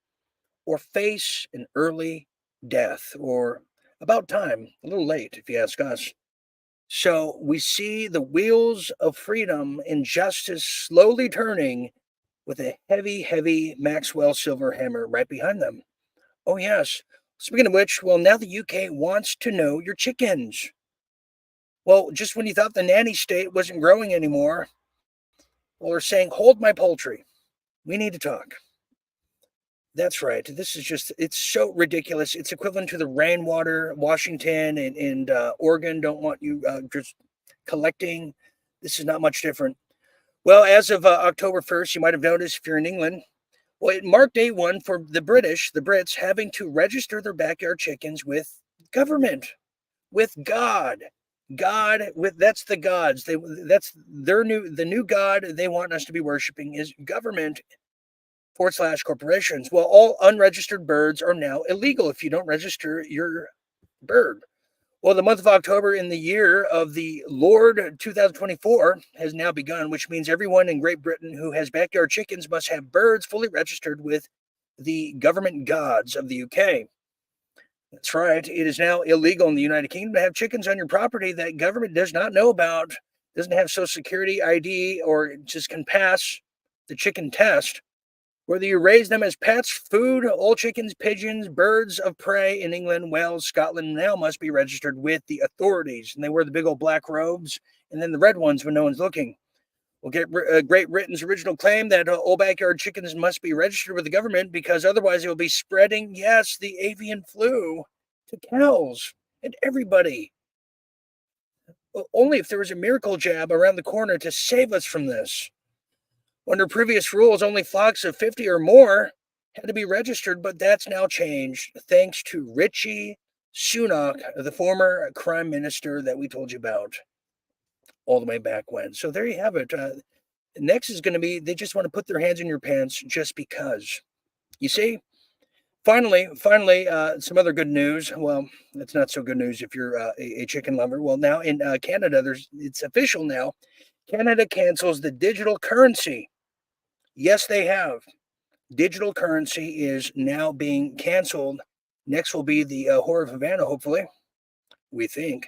or face an early death, or about time, a little late if you ask us. So we see the wheels of freedom and justice slowly turning with a heavy, heavy Maxwell silver hammer right behind them. Oh, yes. Speaking of which, well, now the UK wants to know your chickens. Well, just when you thought the nanny state wasn't growing anymore, well, they're saying, hold my poultry. We need to talk. That's right. This is just, it's so ridiculous. It's equivalent to the rainwater Washington and Oregon don't want you just collecting. This is not much different. Well, as of October 1st, you might have noticed if you're in England, well, it marked day one for the Brits having to register their backyard chickens with government, with God. That's the gods. That's the new God they want us to be worshiping is government / corporations. Well, all unregistered birds are now illegal if you don't register your bird. Well, the month of October in the year of the Lord 2024 has now begun, which means everyone in Great Britain who has backyard chickens must have birds fully registered with the government gods of the UK. That's right. It is now illegal in the United Kingdom to have chickens on your property that government does not know about, doesn't have Social Security ID, or just can pass the chicken test. Whether you raise them as pets, food, all chickens, pigeons, birds of prey in England, Wales, Scotland now must be registered with the authorities. And they wear the big old black robes and then the red ones when no one's looking. We'll get Great Britain's original claim that all backyard chickens must be registered with the government because otherwise it will be spreading, yes, the avian flu to cows and everybody. Only if there was a miracle jab around the corner to save us from this. Under previous rules, only flocks of 50 or more had to be registered, but that's now changed thanks to Rishi Sunak, the former crime minister that we told you about all the way back when. So there you have it. Next is going to be, they just want to put their hands in your pants just because. You see? Finally, some other good news. Well, that's not so good news if you're a chicken lover. Well, now in Canada, it's official now. Canada cancels the digital currency. Yes, they have. Digital currency is now being canceled. Next will be the Whore of Havana, hopefully. We think.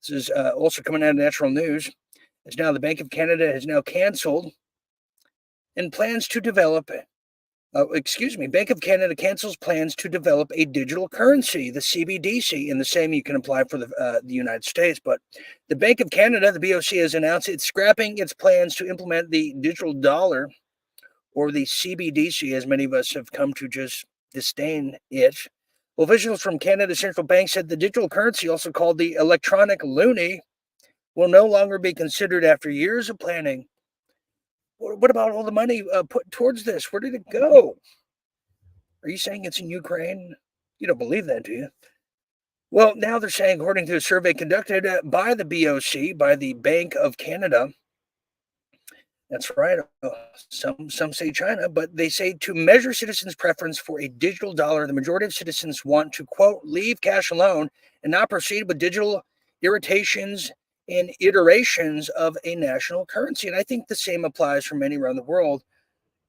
This is also coming out of Natural News. As now the Bank of Canada has now canceled and plans to develop. Bank of Canada cancels plans to develop a digital currency, the CBDC, and the same you can apply for the United States. But the Bank of Canada, the BOC, has announced it's scrapping its plans to implement the digital dollar, or the CBDC, as many of us have come to just disdain it. Well, officials from Canada's central bank said the digital currency, also called the electronic loonie, will no longer be considered after years of planning. What about all the money put towards this? Where did it go? Are you saying it's in Ukraine? You don't believe that, do you? Well, now they're saying, according to a survey conducted by the BOC, by the Bank of Canada, that's right, some say China, but they say to measure citizens' preference for a digital dollar, the majority of citizens want to, quote, leave cash alone and not proceed with digital irritations and iterations of a national currency. And I think the same applies for many around the world.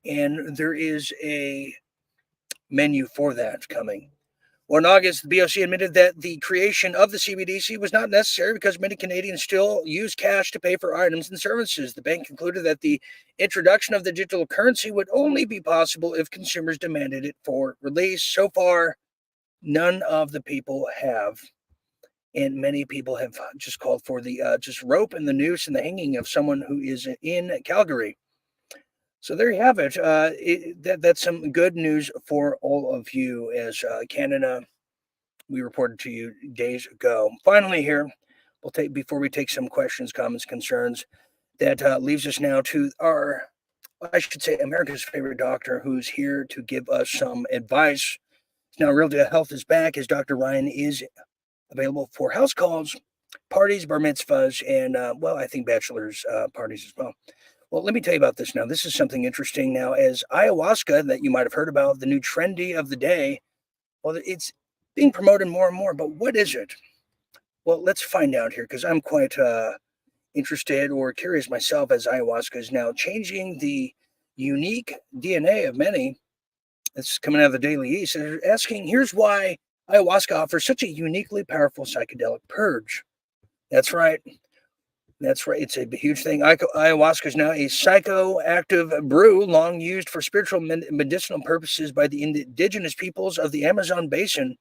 And there is a menu for that coming. Well, in August, the BOC admitted that the creation of the CBDC was not necessary because many Canadians still use cash to pay for items and services. The bank concluded that the introduction of the digital currency would only be possible if consumers demanded it for release. So far, none of the people have. And many people have just called for the just rope and the noose and the hanging of someone who is in Calgary. So there you have it. That's some good news for all of you as Canada, we reported to you days ago. Finally here, before we take some questions, comments, concerns, that leaves us now to America's favorite doctor, who's here to give us some advice. Now, Real Deal Health is back, as Dr. Ryan is available for house calls, parties, bar mitzvahs, and, I think bachelor's parties as well. Well, let me tell you about this now. This is something interesting now, as ayahuasca, that you might have heard about, the new trendy of the day. Well, it's being promoted more and more, but what is it? Well, let's find out here, because I'm quite interested or curious myself, as ayahuasca is now changing the unique DNA of many. It's coming out of the Daily East. And they're asking, here's why ayahuasca offers such a uniquely powerful psychedelic purge. That's right. It's a huge thing. Ayahuasca is now a psychoactive brew long used for spiritual medicinal purposes by the indigenous peoples of the Amazon basin.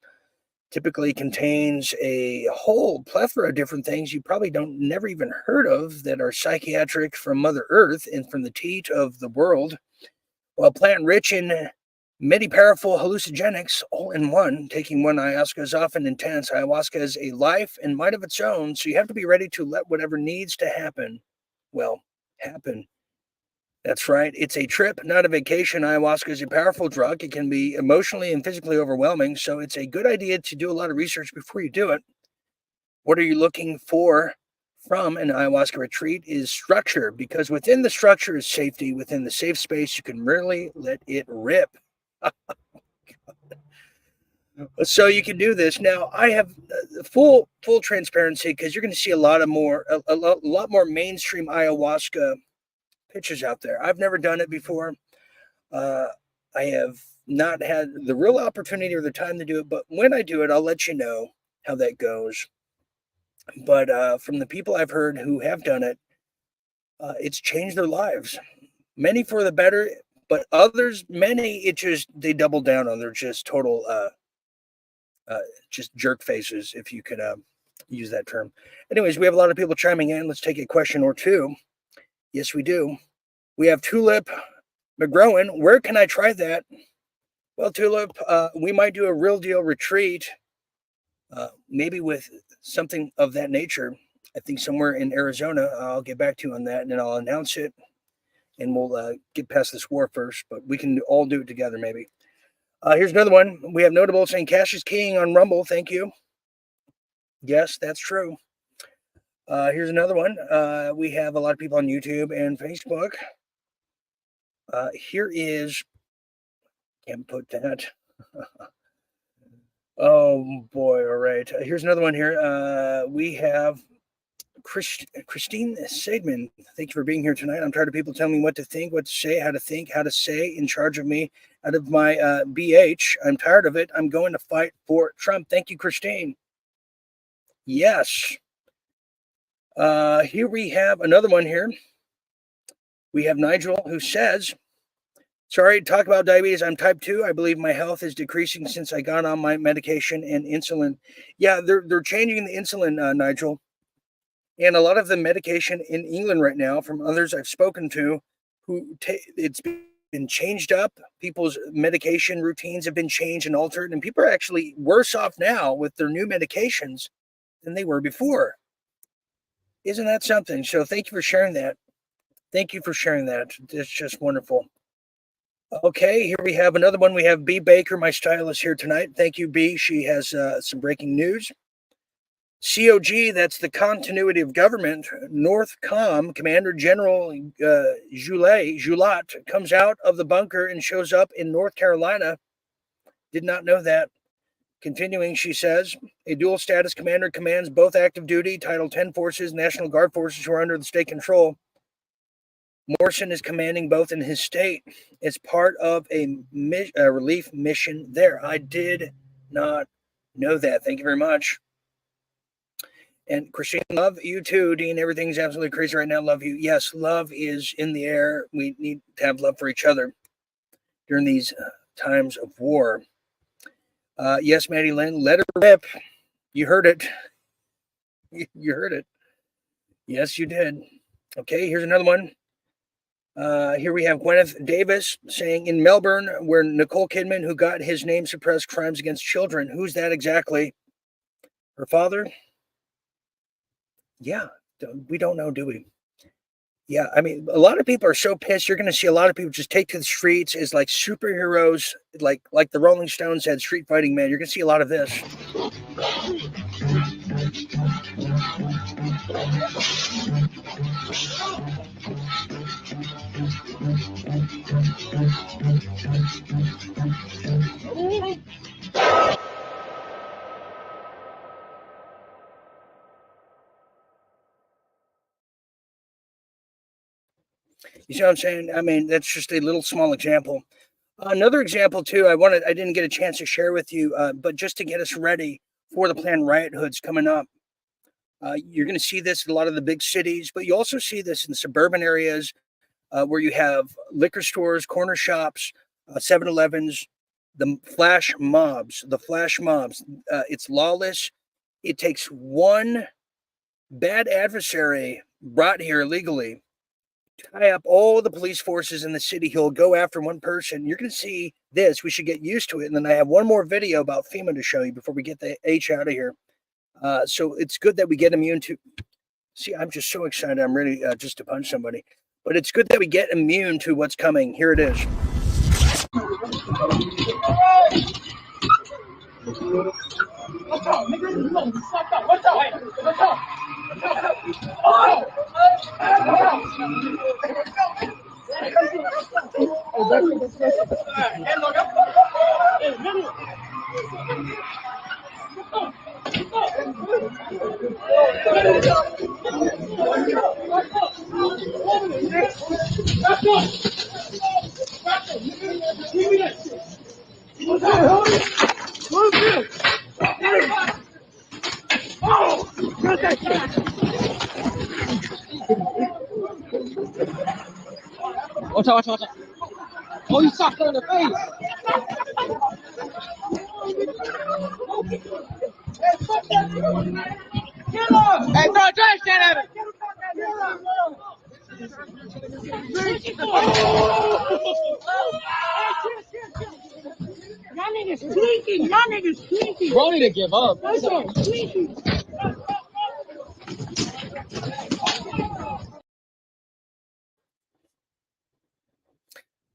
Typically contains a whole plethora of different things you probably never even heard of that are psychiatric from Mother Earth and from the teat of the world. While plant rich in many powerful hallucinogenics all in one, taking one ayahuasca is often intense. Ayahuasca has a life and mind of its own, so you have to be ready to let whatever needs to happen, happen. That's right. It's a trip, not a vacation. Ayahuasca is a powerful drug. It can be emotionally and physically overwhelming, so it's a good idea to do a lot of research before you do it. What are you looking for from an ayahuasca retreat is structure, because within the structure is safety. Within the safe space, you can really let it rip. So you can do this. Now I have full transparency, because you're going to see a lot more mainstream ayahuasca pitches out there. I've never done it before. I have not had the real opportunity or the time to do it, but when I do it, I'll let you know how that goes. But from the people I've heard who have done it, it's changed their lives. Many for the better, but others, many, they double down on. They're just total, just jerk faces, if you could use that term. Anyways, we have a lot of people chiming in. Let's take a question or two. Yes, we do. We have Tulip McGrowan. Where can I try that? Well, Tulip, we might do a real deal retreat, maybe with something of that nature. I think somewhere in Arizona. I'll get back to you on that, and then I'll announce it, and we'll get past this war first, but we can all do it together maybe. Here's another one. We have Notable saying cash is king on Rumble. Thank you. Yes, that's true. Here's another one. We have a lot of people on YouTube and Facebook. Here is, can't put that. Oh boy. All right. Here's another one here. We have Christine Seidman. Thank you for being here tonight. I'm tired of people telling me what to think, what to say, how to think, how to say, in charge of me, out of my BH. I'm tired of it. I'm going to fight for Trump. Thank you, Christine. Yes. Here we have another one here. We have Nigel, who says, sorry to talk about diabetes. I'm type 2. I believe my health is decreasing since I got on my medication and insulin. Yeah, they're changing the insulin, Nigel. And a lot of the medication in England right now, from others I've spoken to, it's been changed up. People's medication routines have been changed and altered, and people are actually worse off now with their new medications than they were before. Isn't that something? So thank you for sharing that. Thank you for sharing that. It's just wonderful. Okay, here we have another one. We have B. Baker, my stylist, here tonight. Thank you, B. She has some breaking news. COG, that's the continuity of government. Northcom Commander General Joulat comes out of the bunker and shows up in North Carolina. Did not know that. Continuing, she says, a dual status commander commands both active duty, Title 10 forces, National Guard forces who are under the state control. Morrison is commanding both in his state as part of a relief mission there. I did not know that. Thank you very much. And Christine, love you too, Dean. Everything's absolutely crazy right now. Love you. Yes, love is in the air. We need to have love for each other during these times of war. Yes, Maddie Lynn, let her rip. You heard it. You heard it. Yes, you did. Okay, here's another one. Here we have Gwyneth Davis saying, in Melbourne, where Nicole Kidman, who got his name suppressed crimes against children. Who's that exactly? Her father? Yeah, we don't know, do we? Yeah, I mean, a lot of people are so pissed. You're going to see a lot of people just take to the streets as like superheroes, like the Rolling Stones had Street Fighting Man. You're going to see a lot of this. You see what I'm saying? I mean, that's just a little small example. Another example, too, I didn't get a chance to share with you, but just to get us ready for the planned riot hoods coming up. You're going to see this in a lot of the big cities, but you also see this in suburban areas where you have liquor stores, corner shops, 7-Elevens, the flash mobs. It's lawless. It takes one bad adversary brought here illegally, tie up all the police forces in the city. He'll go after one person. You're going to see this. We should get used to it. And then I have one more video about FEMA to show you before we get the H out of here. So it's good that we get immune to. See, I'm just so excited. I'm ready just to punch somebody. But it's good that we get immune to what's coming. Here it is. Watch out, watch out, watch out. Oh, you socked her in the face. Hey, bro, try to stand at it. Y'all niggas tweaking. Y'all niggas tweaking. Bro, need to give up. Tweaking.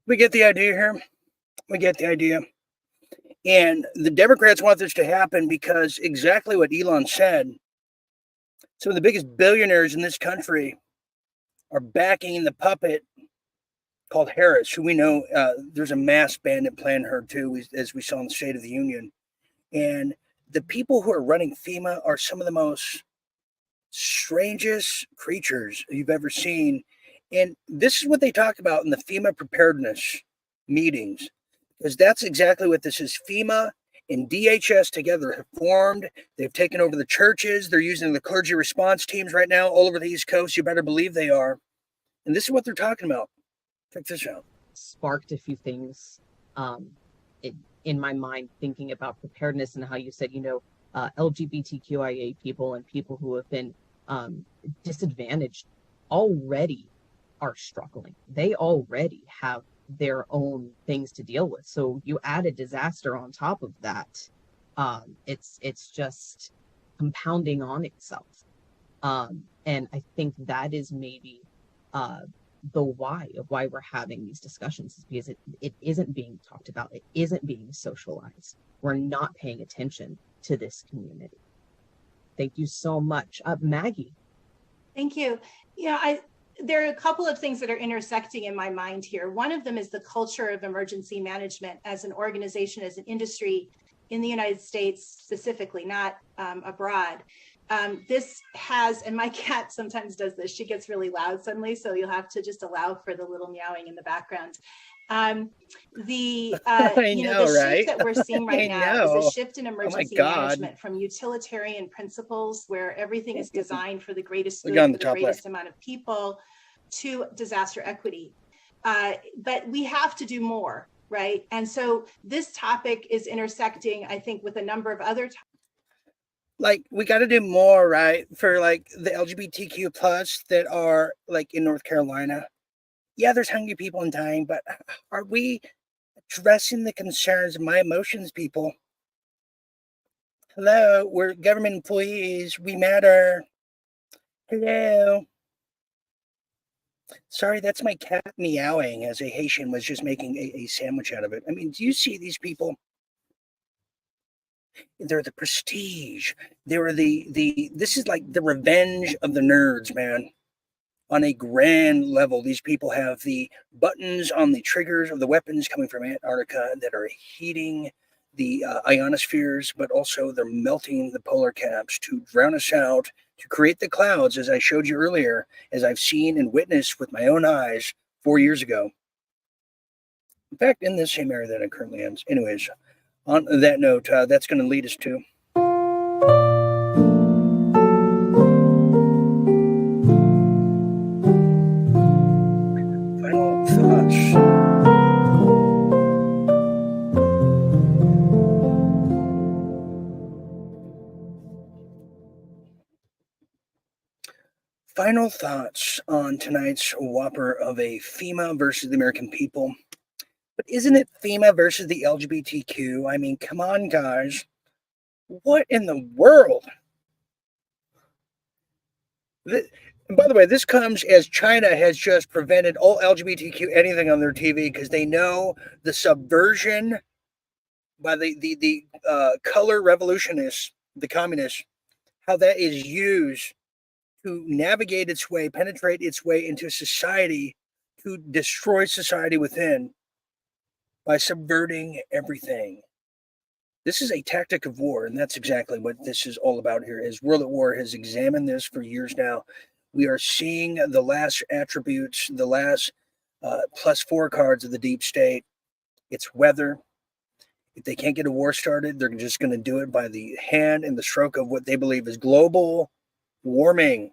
We get the idea here. We get the idea. And the Democrats want this to happen because exactly what Elon said. Some of the biggest billionaires in this country are backing the puppet called Harris, who we know there's a mass bandit plan her too, as we saw in the State of the Union. And the people who are running FEMA are some of the most strangest creatures you've ever seen. And this is what they talk about in the FEMA preparedness meetings, because that's exactly what this is. FEMA and DHS together have formed. They've taken over the churches. They're using the clergy response teams right now all over the East Coast. You better believe they are. And this is what they're talking about. Check this out. Sparked a few things in my mind, thinking about preparedness and how you said, LGBTQIA people and people who have been disadvantaged already are struggling. They already have their own things to deal with. So you add a disaster on top of that. It's just compounding on itself. And I think that is maybe the why of why we're having these discussions, is because it isn't being talked about. It isn't being socialized. We're not paying attention to this community. Thank you so much. Maggie. Thank you. There are a couple of things that are intersecting in my mind here. One of them is the culture of emergency management as an organization, as an industry in the United States specifically, not abroad. This has, and my cat sometimes does this, she gets really loud suddenly, so you'll have to just allow for the little meowing in the background. The shift that we're seeing right now is a shift in emergency management from utilitarian principles where everything is designed for the greatest good for the greatest amount of people to disaster equity. But we have to do more, right? And so this topic is intersecting, I think, with a number of other topics. Like, we got to do more, right? For like the LGBTQ plus that are like in North Carolina. Yeah, there's hungry people and dying, but are we addressing the concerns of my emotions, people? Hello, we're government employees. We matter. Hello. Sorry, that's my cat meowing as a Haitian was just making a sandwich out of it. I mean, do you see these people? They're the prestige. They're this is like the revenge of the nerds, man. On a grand level, these people have the buttons on the triggers of the weapons coming from Antarctica that are heating the ionospheres, but also they're melting the polar caps to drown us out, to create the clouds, as I showed you earlier, as I've seen and witnessed with my own eyes 4 years ago. In fact, in this same area that I currently am. Anyways, on that note, that's going to lead us to final thoughts. Final thoughts on tonight's whopper of a FEMA versus the American people. But isn't it FEMA versus the LGBTQ? I mean, come on, guys. What in the world? And by the way, this comes as China has just prevented all LGBTQ anything on their TV because they know the subversion by the color revolutionists, the communists, how that is used to navigate its way, penetrate its way into society, to destroy society within by subverting everything. This is a tactic of war, and that's exactly what this is all about here. Is World at War has examined this for years now. We are seeing the last attributes, the last +4 cards of the deep state. It's weather. If they can't get a war started, they're just going to do it by the hand and the stroke of what they believe is global warming.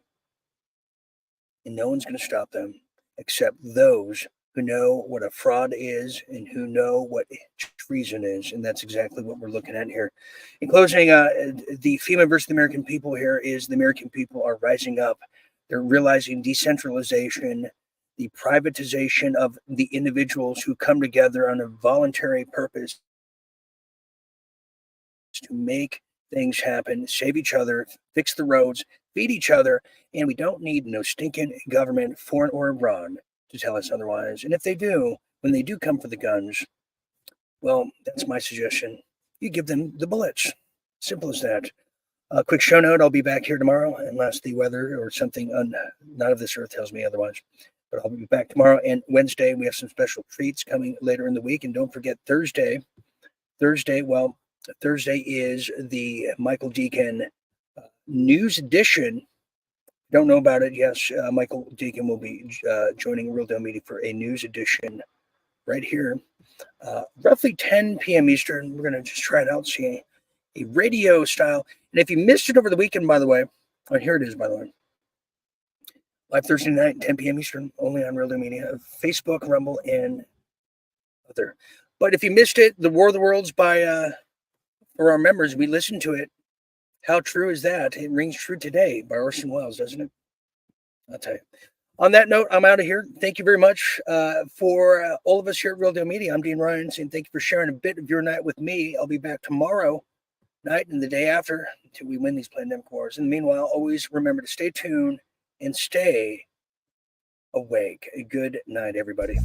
And no one's going to stop them except those who know what a fraud is and who know what treason is. And that's exactly what we're looking at here. In closing, the FEMA versus the American people here is the American people are rising up. They're realizing decentralization, the privatization of the individuals who come together on a voluntary purpose to make things happen, save each other, fix the roads, feed each other, and we don't need no stinking government, foreign or abroad, to tell us otherwise. And if they do, when they do come for the guns, well, that's my suggestion. You give them the bullets. Simple as that. A quick show note, I'll be back here tomorrow, unless the weather or something not of this earth tells me otherwise. But I'll be back tomorrow, and Wednesday we have some special treats coming later in the week. And don't forget Thursday is the Michael Deacon news edition. Don't know about it. Yes, Michael Deacon will be joining Real Deal Media for a news edition right here, roughly 10 p.m. Eastern. We're going to just try it out, see a radio style. And if you missed it over the weekend, by the way, oh, here it is, by the way. Live Thursday night, 10 p.m. Eastern, only on Real Deal Media, Facebook, Rumble, and other. But if you missed it, The War of the Worlds by for our members, we listened to it. How true is that? It rings true today by Orson Welles, doesn't it? I'll tell you. On that note, I'm out of here. Thank you very much for all of us here at Real Deal Media. I'm Dean Ryan, saying thank you for sharing a bit of your night with me. I'll be back tomorrow night and the day after until we win these pandemic wars. And meanwhile, always remember to stay tuned and stay awake. A good night, everybody.